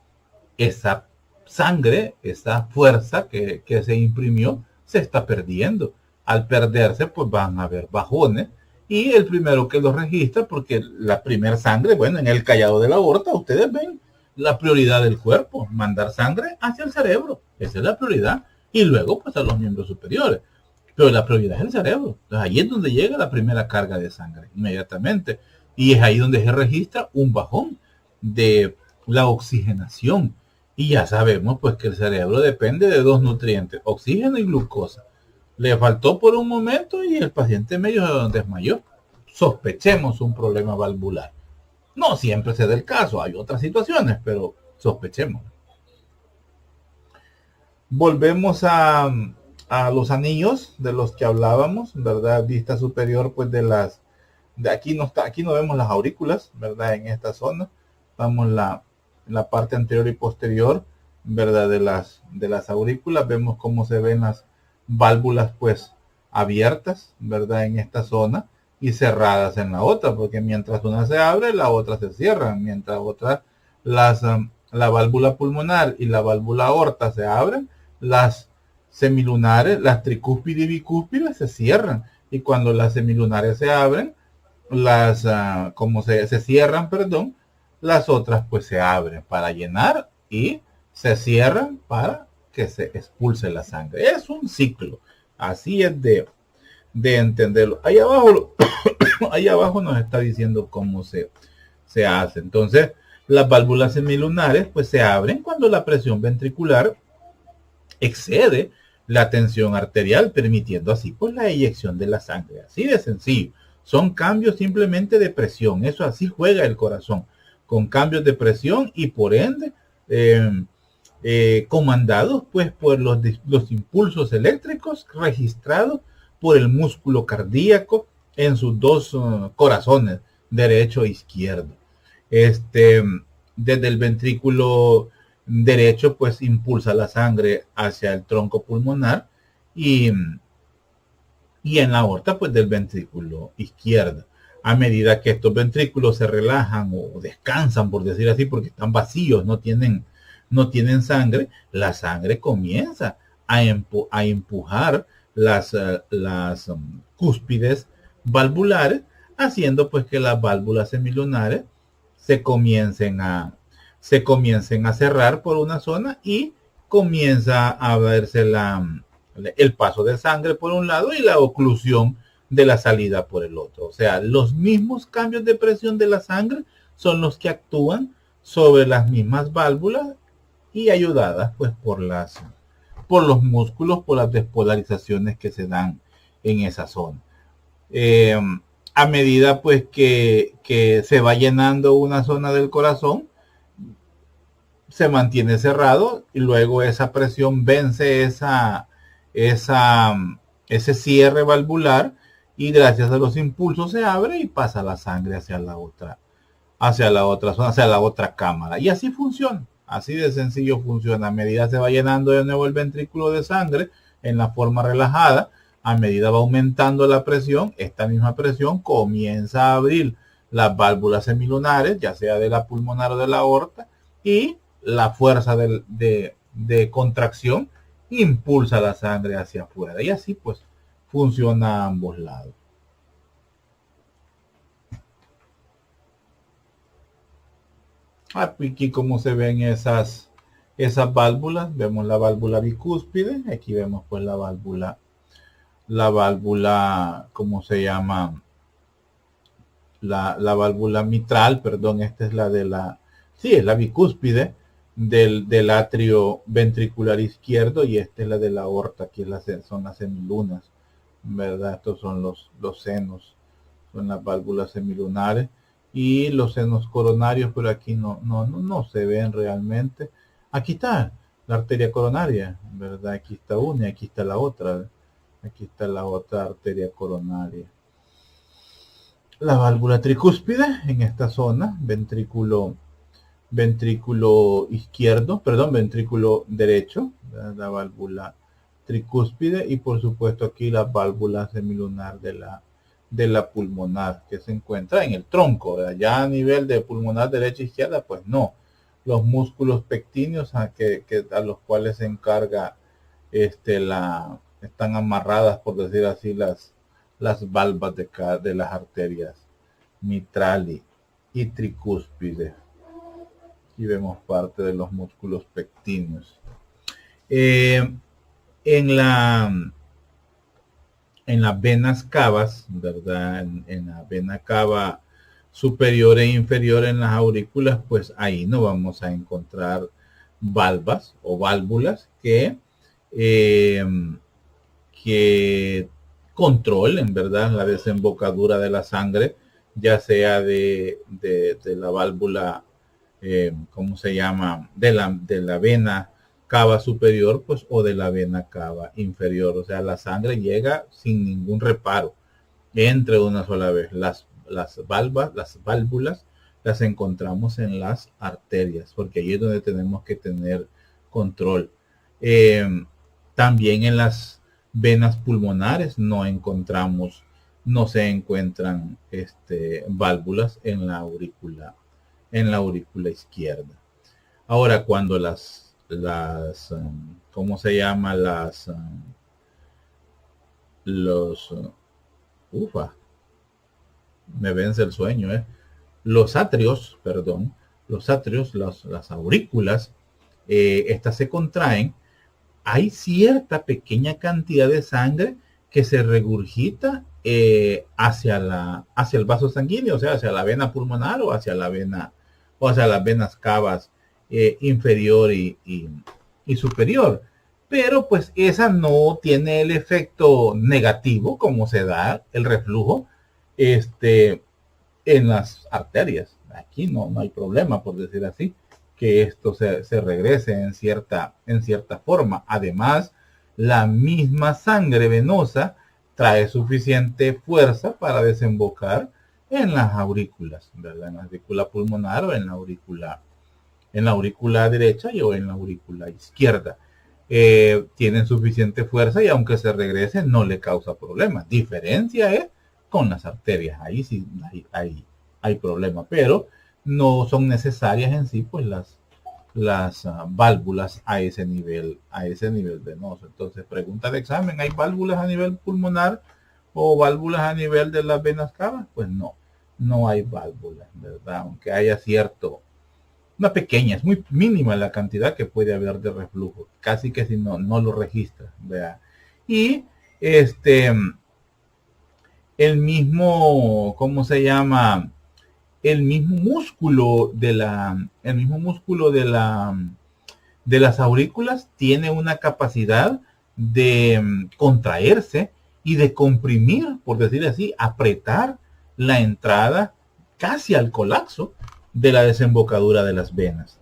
Esa sangre, esa fuerza que se imprimió, se está perdiendo. Al perderse pues van a haber bajones, y el primero que lo registra, porque la primera sangre, bueno, en el callado de la aorta ustedes ven la prioridad del cuerpo, mandar sangre hacia el cerebro, esa es la prioridad, y luego pues a los miembros superiores, pero la prioridad es el cerebro. Entonces ahí es donde llega la primera carga de sangre inmediatamente, y es ahí donde se registra un bajón de la oxigenación. Y ya sabemos pues que el cerebro depende de dos nutrientes, oxígeno y glucosa. Le faltó por un momento y el paciente medio desmayó. Sospechemos un problema valvular. No siempre se da el caso, hay otras situaciones, pero sospechemos. Volvemos a los anillos de los que hablábamos, ¿verdad? Vista superior pues de aquí no vemos las aurículas, ¿verdad? En esta zona vamos la parte anterior y posterior, ¿verdad? De las aurículas. Vemos cómo se ven las válvulas pues abiertas, ¿verdad? En esta zona, y cerradas en la otra, porque mientras una se abre, la otra se cierra. Mientras la válvula pulmonar y la válvula aorta se abren, las semilunares, las tricúspides y bicúspides se cierran. Y cuando las semilunares se abren, se cierran, perdón, las otras pues se abren para llenar y se cierran para que se expulse la sangre. Es un ciclo, así es de entenderlo. Ahí abajo nos está diciendo cómo se se hace. Entonces, las válvulas semilunares pues se abren cuando la presión ventricular excede la tensión arterial, permitiendo así pues la eyección de la sangre. Así de sencillo. Son cambios simplemente de presión. Eso así juega el corazón, con cambios de presión y por ende comandados pues por los impulsos eléctricos registrados por el músculo cardíaco en sus dos corazones, derecho e izquierdo. Desde el ventrículo derecho pues impulsa la sangre hacia el tronco pulmonar y en la aorta pues del ventrículo izquierdo. A medida que estos ventrículos se relajan o descansan, por decir así, porque están vacíos, no tienen sangre, la sangre comienza a empujar las cúspides valvulares, haciendo pues que las válvulas semilunares se comiencen a cerrar por una zona y comienza a verse el paso de sangre por un lado y la oclusión de la salida por el otro. O sea, los mismos cambios de presión de la sangre son los que actúan sobre las mismas válvulas y ayudadas pues por los músculos, por las despolarizaciones que se dan en esa zona. A medida pues que se va llenando una zona del corazón, se mantiene cerrado y luego esa presión vence ese cierre valvular y gracias a los impulsos se abre y pasa la sangre hacia la otra zona, hacia la otra cámara. Y así funciona, así de sencillo funciona. A medida se va llenando de nuevo el ventrículo de sangre en la forma relajada, a medida va aumentando la presión, esta misma presión comienza a abrir las válvulas semilunares, ya sea de la pulmonar o de la aorta, y la fuerza de contracción impulsa la sangre hacia afuera. Y así pues funciona a ambos lados. Aquí como se ven esas válvulas, vemos la válvula bicúspide, aquí vemos pues la válvula, ¿cómo se llama? La válvula mitral, perdón, esta es es la bicúspide del atrio ventricular izquierdo y esta es la de la aorta, aquí son las semilunas, ¿verdad? Estos son los senos, son las válvulas semilunares y los senos coronarios, pero aquí no se ven realmente. Aquí está la arteria coronaria, ¿verdad? Aquí está una y aquí está la otra. Aquí está la otra arteria coronaria. La válvula tricúspide en esta zona, ventrículo izquierdo, perdón, ventrículo derecho, la válvula tricúspide y por supuesto aquí la válvula semilunar de la pulmonar que se encuentra en el tronco, ¿verdad? Ya a nivel de pulmonar derecha e izquierda, pues no. Los músculos pectíneos a los cuales se encarga están amarradas, por decir así, las valvas de las arterias mitral y tricúspide. Y vemos parte de los músculos pectíneos. En las venas cavas, ¿verdad? En la vena cava superior e inferior en las aurículas, pues ahí no vamos a encontrar valvas o válvulas que controlen, ¿verdad? La desembocadura de la sangre, ya sea de la válvula, ¿cómo se llama? De la vena cava superior, pues, o de la vena cava inferior. O sea, la sangre llega sin ningún reparo, entre una sola vez. Las válvulas las encontramos en las arterias, porque ahí es donde tenemos que tener control. También en las venas pulmonares no se encuentran válvulas en la aurícula izquierda. Ahora, cuando ¿cómo se llama? Me vence el sueño, los atrios, las aurículas, estas se contraen. Hay cierta pequeña cantidad de sangre que se regurgita hacia el vaso sanguíneo, o sea, hacia la vena pulmonar o hacia la vena, o hacia las venas cavas inferior y superior. Pero pues esa no tiene el efecto negativo como se da el reflujo en las arterias. Aquí no hay problema, por decir así, que esto se regrese en cierta forma. Además, la misma sangre venosa trae suficiente fuerza para desembocar en las aurículas, ¿verdad? En la aurícula pulmonar o en la aurícula derecha o en la aurícula izquierda. Tienen suficiente fuerza y aunque se regrese no le causa problema. Diferencia es con las arterias, ahí sí hay problema, pero no son necesarias en sí pues las válvulas a ese nivel venoso. Entonces, pregunta de examen, ¿hay válvulas a nivel pulmonar o válvulas a nivel de las venas cavas? Pues no hay válvulas, ¿verdad? Aunque haya una pequeña, es muy mínima la cantidad que puede haber de reflujo, casi que si no lo registra, ¿verdad? Y el mismo, ¿cómo se llama? El mismo músculo de las aurículas tiene una capacidad de contraerse y de comprimir, por decir así, apretar la entrada casi al colapso de la desembocadura de las venas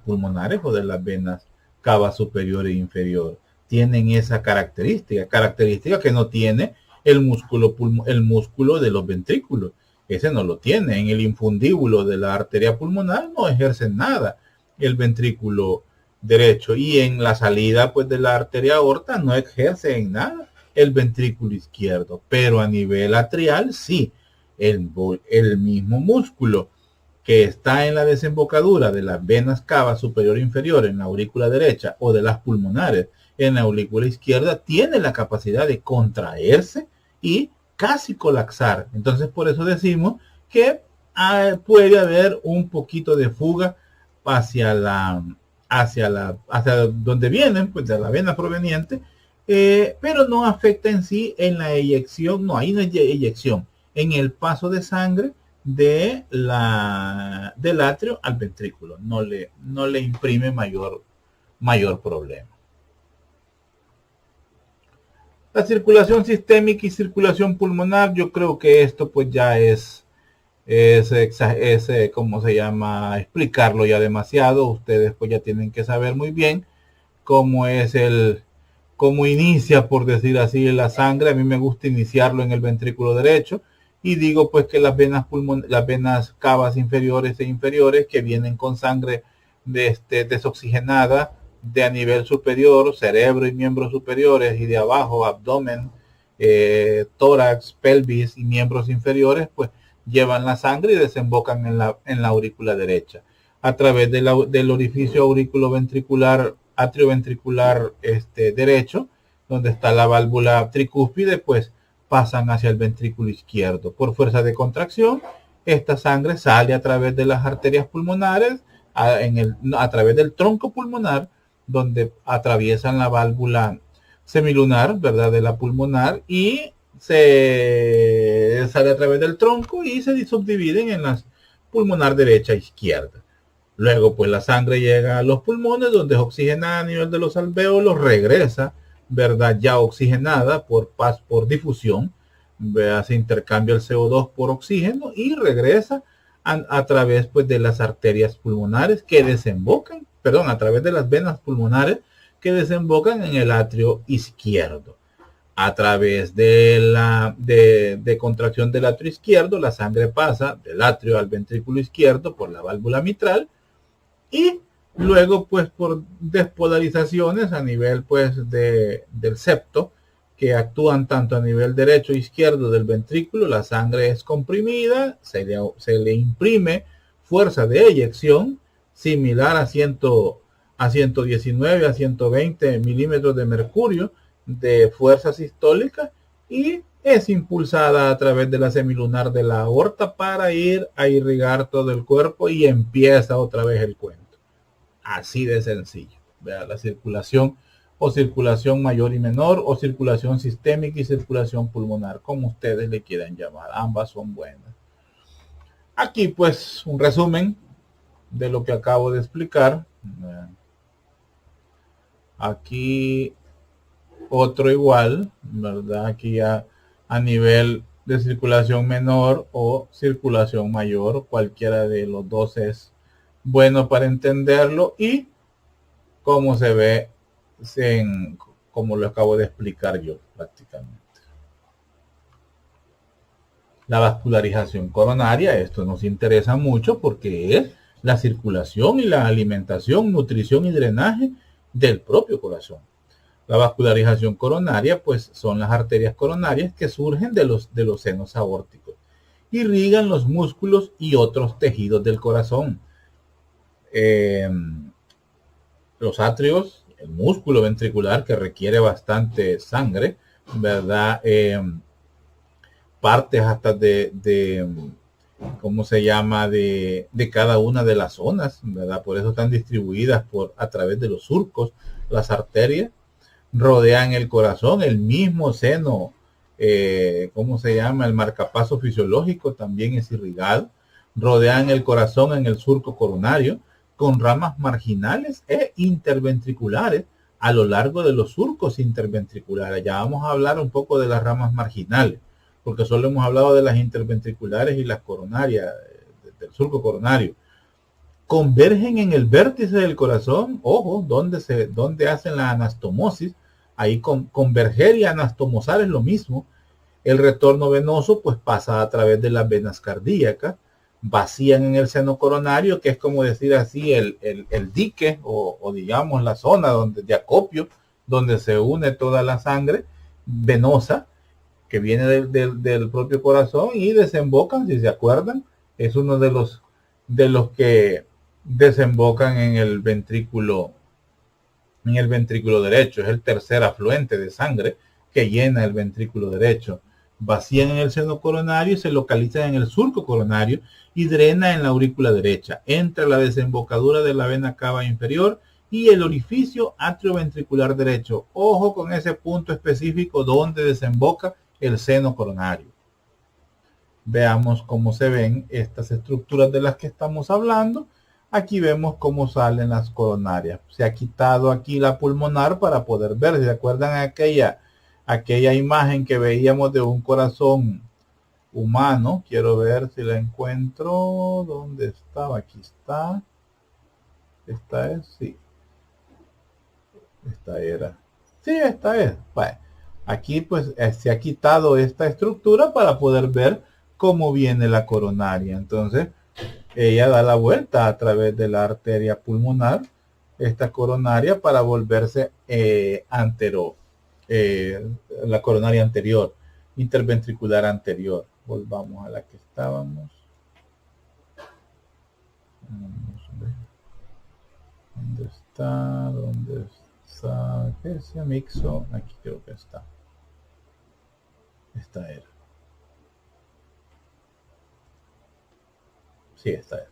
pulmonares o de las venas cava superior e inferior. Tienen esa característica que no tiene el músculo de los ventrículos. Ese no lo tiene. En el infundíbulo de la arteria pulmonar no ejerce nada el ventrículo derecho, y en la salida pues de la arteria aorta no ejerce en nada el ventrículo izquierdo, pero a nivel atrial sí. El mismo músculo que está en la desembocadura de las venas cava superior e inferior en la aurícula derecha o de las pulmonares en la aurícula izquierda tiene la capacidad de contraerse y casi colapsar. Entonces por eso decimos que puede haber un poquito de fuga hacia donde vienen, pues de la vena proveniente, pero no afecta en sí en la eyección. No hay una eyección en el paso de sangre del atrio al ventrículo. No le imprime mayor problema. La circulación sistémica y circulación pulmonar, yo creo que esto pues ya es ¿cómo se llama? Explicarlo ya demasiado. Ustedes pues ya tienen que saber muy bien cómo inicia, por decir así, la sangre. A mí me gusta iniciarlo en el ventrículo derecho y digo pues que las venas cavas inferiores e inferiores que vienen con sangre desoxigenada de a nivel superior, cerebro y miembros superiores, y de abajo abdomen, tórax, pelvis y miembros inferiores, pues llevan la sangre y desembocan en la aurícula derecha a través del orificio auriculoventricular, atrioventricular derecho, donde está la válvula tricúspide, pues pasan hacia el ventrículo izquierdo. Por fuerza de contracción, esta sangre sale a través de las arterias pulmonares, a través del tronco pulmonar, donde atraviesan la válvula semilunar, ¿verdad?, de la pulmonar, y se sale a través del tronco y se subdividen en las pulmonar derecha e izquierda. Luego pues la sangre llega a los pulmones, donde es oxigenada a nivel de los alvéolos, regresa, ¿verdad?, ya oxigenada por difusión, ¿verdad? Se intercambia el CO2 por oxígeno y regresa a través pues de las arterias pulmonares que desembocan, a través de las venas pulmonares que desembocan en el atrio izquierdo. A través de contracción del atrio izquierdo, la sangre pasa del atrio al ventrículo izquierdo por la válvula mitral, y luego pues por despolarizaciones a nivel pues del septo, que actúan tanto a nivel derecho e izquierdo del ventrículo, la sangre es comprimida, se le imprime fuerza de eyección similar a 119 a 120 milímetros de mercurio de fuerza sistólica, y es impulsada a través de la semilunar de la aorta para ir a irrigar todo el cuerpo, y empieza otra vez el cuento. Así de sencillo. Vea, la circulación o circulación mayor y menor, o circulación sistémica y circulación pulmonar, como ustedes le quieran llamar. Ambas son buenas. Aquí pues un resumen de lo que acabo de explicar. Aquí otro igual, ¿verdad? Aquí ya a nivel de circulación menor o circulación mayor, cualquiera de los dos es bueno para entenderlo, y como se ve como lo acabo de explicar yo prácticamente. La vascularización coronaria, esto nos interesa mucho porque es la circulación y la alimentación, nutrición y drenaje del propio corazón. La vascularización coronaria, pues son las arterias coronarias que surgen de los senos aórticos. Irrigan los músculos y otros tejidos del corazón. Los atrios, el músculo ventricular que requiere bastante sangre, ¿verdad? Partes hasta ¿cómo se llama? De cada una de las zonas, ¿verdad? Por eso están distribuidas a través de los surcos, las arterias. Rodean el corazón, el mismo seno, ¿cómo se llama? El marcapaso fisiológico también es irrigado. Rodean el corazón en el surco coronario con ramas marginales e interventriculares a lo largo de los surcos interventriculares. Ya vamos a hablar un poco de las ramas marginales, porque solo hemos hablado de las interventriculares y las coronarias, del surco coronario. Convergen en el vértice del corazón, ojo, donde hacen la anastomosis. Ahí converger y anastomosar es lo mismo. El retorno venoso pues pasa a través de las venas cardíacas, vacían en el seno coronario, que es como decir así el dique o digamos la zona de acopio, donde se une toda la sangre venosa que viene del propio corazón, y desembocan, si se acuerdan, es uno de los que desembocan en el ventrículo derecho. Es el tercer afluente de sangre que llena el ventrículo derecho. Vacían en el seno coronario y se localizan en el surco coronario y drena en la aurícula derecha, entre la desembocadura de la vena cava inferior y el orificio atrioventricular derecho. Ojo con ese punto específico donde desemboca el seno coronario. Veamos cómo se ven estas estructuras de las que estamos hablando. Aquí vemos cómo salen las coronarias. Se ha quitado aquí la pulmonar para poder ver. ¿Se acuerdan aquella imagen que veíamos de un corazón humano? Quiero ver si la encuentro. ¿Dónde estaba? Aquí está. Esta es, sí. Esta era. Sí, esta es. Bueno, aquí pues se ha quitado esta estructura para poder ver cómo viene la coronaria. Entonces, ella da la vuelta a través de la arteria pulmonar, esta coronaria, para volverse la coronaria anterior, interventricular anterior. Volvamos a la que estábamos. ¿Dónde está? ¿Dónde está? ¿Qué se mixo? Aquí creo que está. Esta era. Sí, esta es.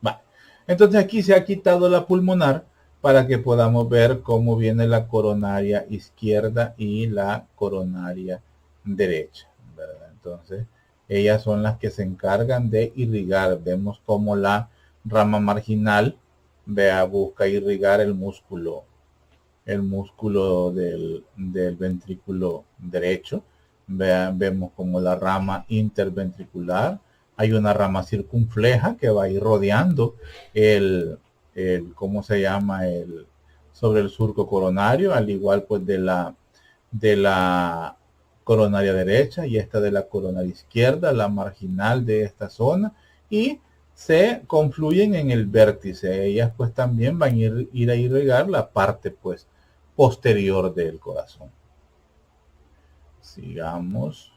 Vale. Entonces aquí se ha quitado la pulmonar para que podamos ver cómo viene la coronaria izquierda y la coronaria derecha, ¿verdad? Entonces, ellas son las que se encargan de irrigar. Vemos como la rama marginal, busca irrigar el músculo del ventrículo derecho. Vemos como la rama interventricular. Hay una rama circunfleja que va a ir rodeando ¿cómo se llama? Sobre el surco coronario, al igual pues de la coronaria derecha y esta de la coronaria izquierda, la marginal de esta zona, y se confluyen en el vértice. Ellas pues también van a ir a irrigar la parte pues posterior del corazón. Sigamos.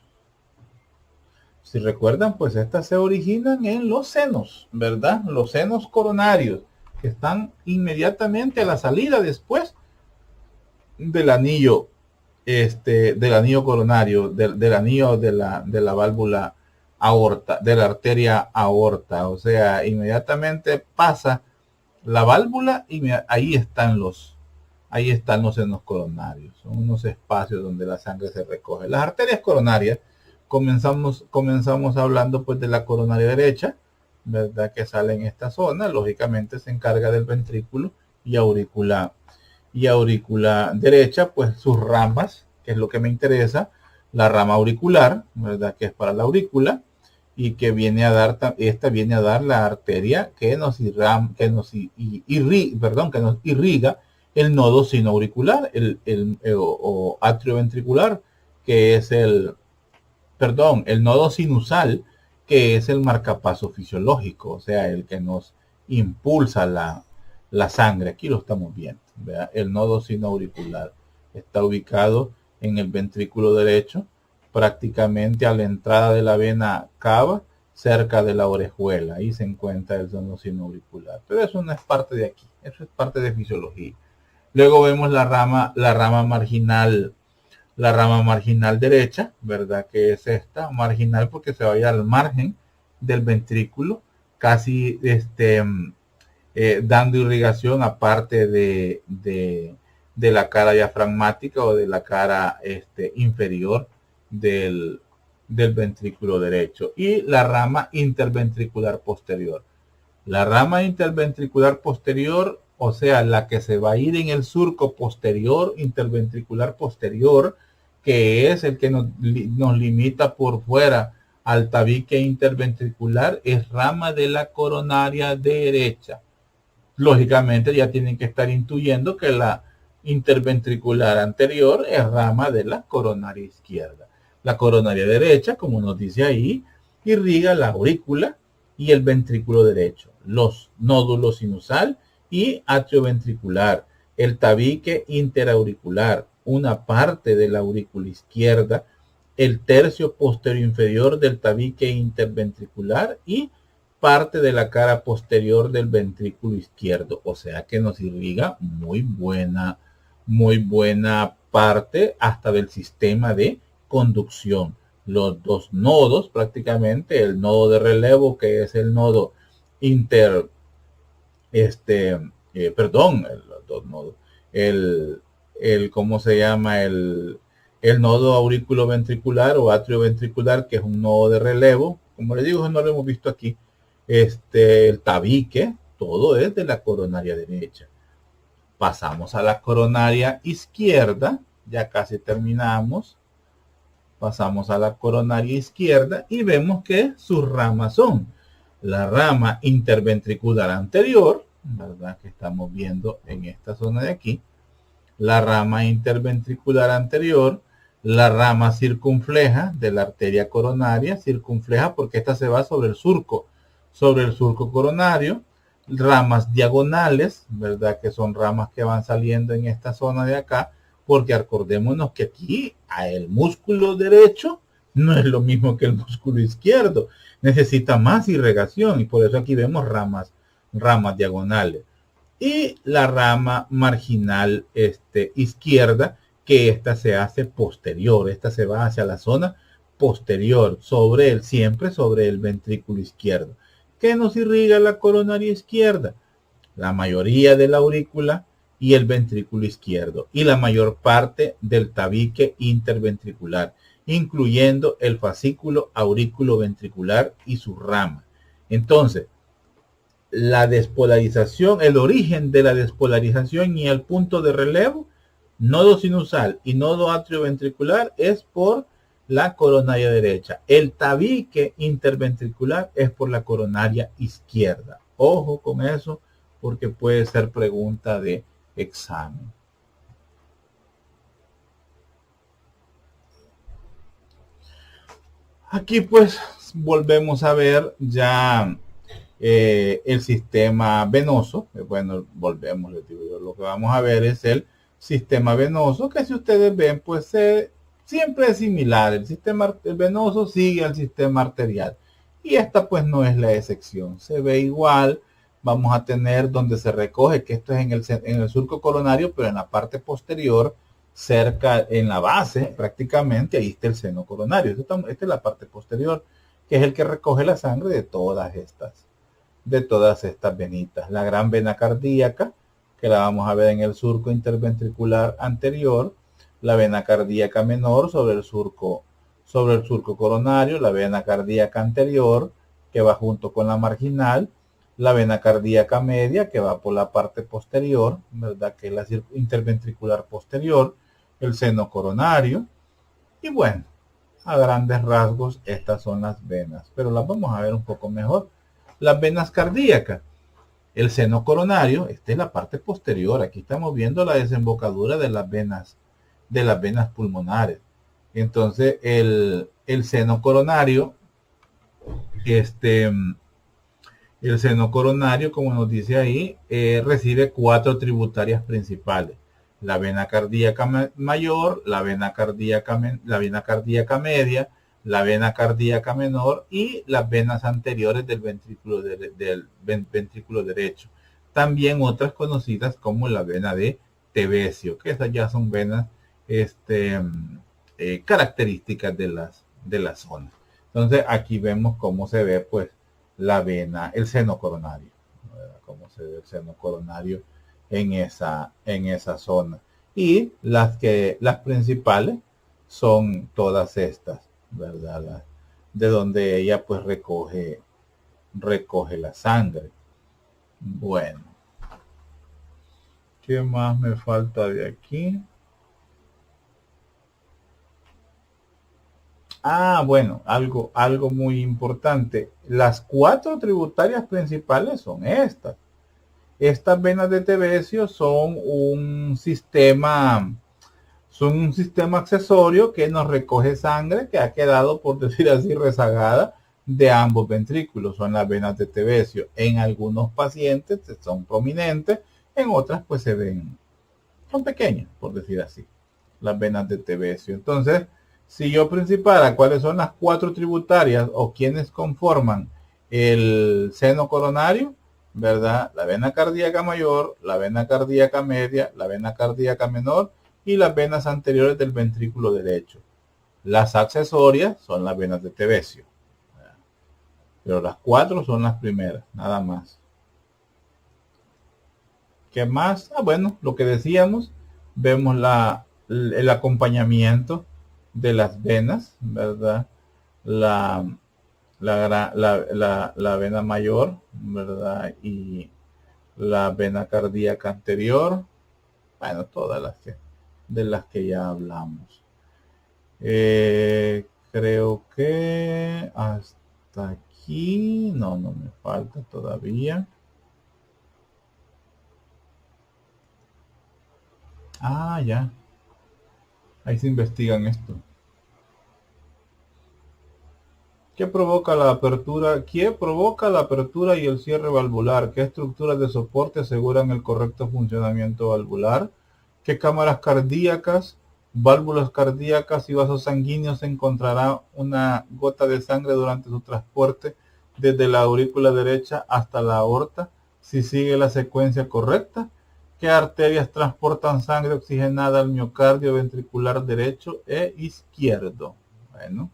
Si recuerdan, pues estas se originan en los senos, ¿verdad? Los senos coronarios, que están inmediatamente a la salida después del anillo, del anillo coronario, del anillo de la válvula aorta, de la arteria aorta. O sea, inmediatamente pasa la válvula y ahí están los ahí están los senos coronarios. Son unos espacios donde la sangre se recoge. Las arterias coronarias, comenzamos hablando pues de la coronaria derecha, ¿verdad? Que sale en esta zona, lógicamente se encarga del ventrículo y aurícula derecha, pues sus ramas, que es lo que me interesa, la rama auricular, ¿verdad? Que es para la aurícula y que viene a dar, esta viene a dar la arteria que nos irriga el nodo sinoauricular, o atrioventricular, que es el nodo sinusal, que es el marcapaso fisiológico, o sea, el que nos impulsa la sangre. Aquí lo estamos viendo, ¿verdad? El nodo sinoauricular está ubicado en el ventrículo derecho, prácticamente a la entrada de la vena cava, cerca de la orejuela. Ahí se encuentra el nodo sinoauricular. Pero eso no es parte de aquí, eso es parte de fisiología. Luego vemos la rama marginal derecha, ¿verdad? Que es esta, marginal porque se vaya al margen del ventrículo, casi dando irrigación a parte de la cara diafragmática o de la cara inferior del ventrículo derecho. Y la rama interventricular posterior. La rama interventricular posterior, o sea, la que se va a ir en el surco posterior, interventricular posterior, que es el que nos limita por fuera al tabique interventricular, es rama de la coronaria derecha. Lógicamente ya tienen que estar intuyendo que la interventricular anterior es rama de la coronaria izquierda. La coronaria derecha, como nos dice ahí, irriga la aurícula y el ventrículo derecho, los nódulos sinusal y atrioventricular, el tabique interauricular, una parte de la aurícula izquierda, el tercio posterior inferior del tabique interventricular y parte de la cara posterior del ventrículo izquierdo. O sea que nos irriga muy buena parte hasta del sistema de conducción. Los dos nodos prácticamente, el nodo de relevo, que es el nodo ¿cómo se llama? El nodo auriculoventricular o atrioventricular, que es un nodo de relevo. Como les digo, no lo hemos visto aquí. El tabique, todo es de la coronaria derecha. Pasamos a la coronaria izquierda, ya casi terminamos. Pasamos a la coronaria izquierda y vemos que sus ramas son la rama interventricular anterior, ¿verdad? Que estamos viendo en esta zona de aquí. La rama interventricular anterior, la rama circunfleja de la arteria coronaria, circunfleja porque esta se va sobre el surco coronario, ramas diagonales, ¿verdad? Que son ramas que van saliendo en esta zona de acá, porque acordémonos que aquí el músculo derecho no es lo mismo que el músculo izquierdo, necesita más irrigación y por eso aquí vemos ramas diagonales. Y la rama marginal izquierda, que esta se hace posterior, esta se va hacia la zona posterior, siempre sobre el ventrículo izquierdo. ¿Qué nos irriga la coronaria izquierda? La mayoría de la aurícula y el ventrículo izquierdo, y la mayor parte del tabique interventricular, incluyendo el fascículo aurículo-ventricular y su rama. Entonces, la despolarización, el origen de la despolarización y el punto de relevo, nodo sinusal y nodo atrioventricular, es por la coronaria derecha. El tabique interventricular es por la coronaria izquierda. Ojo con eso, porque puede ser pregunta de examen. Aquí pues volvemos a ver ya el sistema venoso. Bueno, volvemos, les digo yo, lo que vamos a ver es el sistema venoso, que si ustedes ven, pues siempre es similar. El sistema venoso sigue al sistema arterial y esta pues no es la excepción, se ve igual. Vamos a tener donde se recoge, que esto es en el surco coronario, pero en la parte posterior, cerca, en la base prácticamente, ahí está el seno coronario. Esta es la parte posterior, que es el que recoge la sangre de todas estas venitas. La gran vena cardíaca, que la vamos a ver en el surco interventricular anterior, la vena cardíaca menor sobre el surco coronario, la vena cardíaca anterior que va junto con la marginal, la vena cardíaca media que va por la parte posterior, ¿verdad? Que es la interventricular posterior, el seno coronario. Y bueno, a grandes rasgos estas son las venas, pero las vamos a ver un poco mejor. Las venas cardíacas, el seno coronario, esta es la parte posterior. Aquí estamos viendo la desembocadura de las venas pulmonares. Entonces el seno coronario, el seno coronario, como nos dice ahí, recibe 4 tributarias principales: la vena cardíaca mayor, la vena cardíaca media, la vena cardíaca menor y las venas anteriores del ventrículo derecho. También otras conocidas como la vena de Tevesio, que esas ya son venas características de las zonas. Entonces aquí vemos cómo se ve pues la vena, el seno coronario, ¿verdad? Cómo se ve el seno coronario en esa zona. Y las principales son todas estas, ¿verdad? De donde ella pues recoge la sangre. Bueno, ¿qué más me falta de aquí? Bueno, algo muy importante. Las 4 tributarias principales son estas. Estas venas de Tevesio son un sistema accesorio que nos recoge sangre que ha quedado, por decir así, rezagada de ambos ventrículos. Son las venas de Tevesio. En algunos pacientes son prominentes, en otras pues son pequeñas, por decir así, las venas de Tevesio. Entonces, si yo principara cuáles son las 4 tributarias o quienes conforman el seno coronario, ¿verdad? La vena cardíaca mayor, la vena cardíaca media, la vena cardíaca menor y las venas anteriores del ventrículo derecho. Las accesorias son las venas de Tevesio, ¿verdad? Pero las 4 son las primeras, nada más. ¿Qué más? Bueno, lo que decíamos, vemos el acompañamiento de las venas, ¿verdad? La vena mayor, ¿verdad? Y la vena cardíaca anterior. Bueno, todas de las que ya hablamos. Creo que hasta aquí, no me falta todavía. Ya. Ahí se investigan esto. ¿Qué provoca la apertura? ¿Qué provoca la apertura y el cierre valvular? ¿Qué estructuras de soporte aseguran el correcto funcionamiento valvular? ¿Qué cámaras cardíacas, válvulas cardíacas y vasos sanguíneos encontrará una gota de sangre durante su transporte desde la aurícula derecha hasta la aorta si sigue la secuencia correcta? ¿Qué arterias transportan sangre oxigenada al miocardio ventricular derecho e izquierdo? Bueno.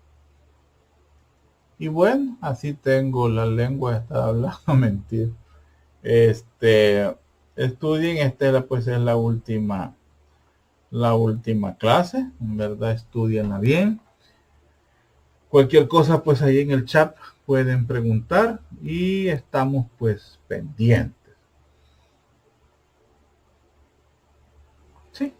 Y bueno, así tengo la lengua de estar hablando mentir. Estudien, pues es la última clase, en verdad, estudienla bien. Cualquier cosa, pues ahí en el chat pueden preguntar y estamos pues pendientes. Sí,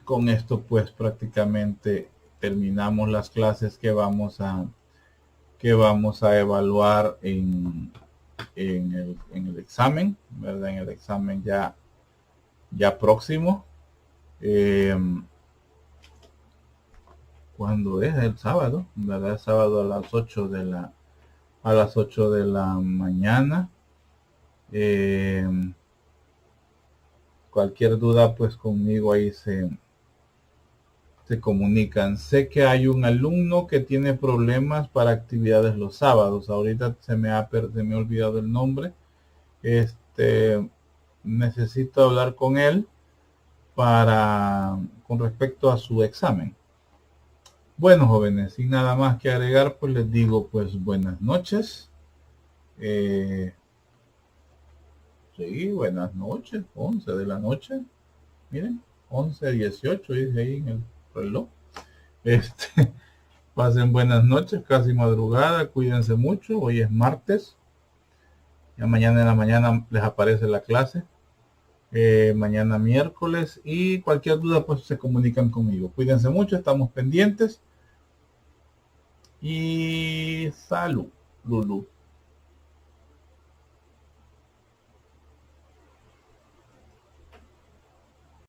con esto pues prácticamente terminamos las clases que vamos a evaluar en el examen, ¿verdad? En el examen ya próximo. ¿Cuándo es? El sábado, ¿verdad? El sábado a las 8 de la mañana. Cualquier duda, pues conmigo ahí se comunican. Sé que hay un alumno que tiene problemas para actividades los sábados. Ahorita se me ha olvidado el nombre. Necesito hablar con él con respecto a su examen. Bueno, jóvenes, sin nada más que agregar, pues les digo pues buenas noches. Sí, buenas noches, 11 de la noche. Miren, 11:18 dice ahí en el reloj. Este, pasen buenas noches, casi madrugada, cuídense mucho. Hoy es martes. Ya mañana en la mañana les aparece la clase. Mañana miércoles. Y cualquier duda, pues se comunican conmigo. Cuídense mucho, estamos pendientes. Y salud, Lulu.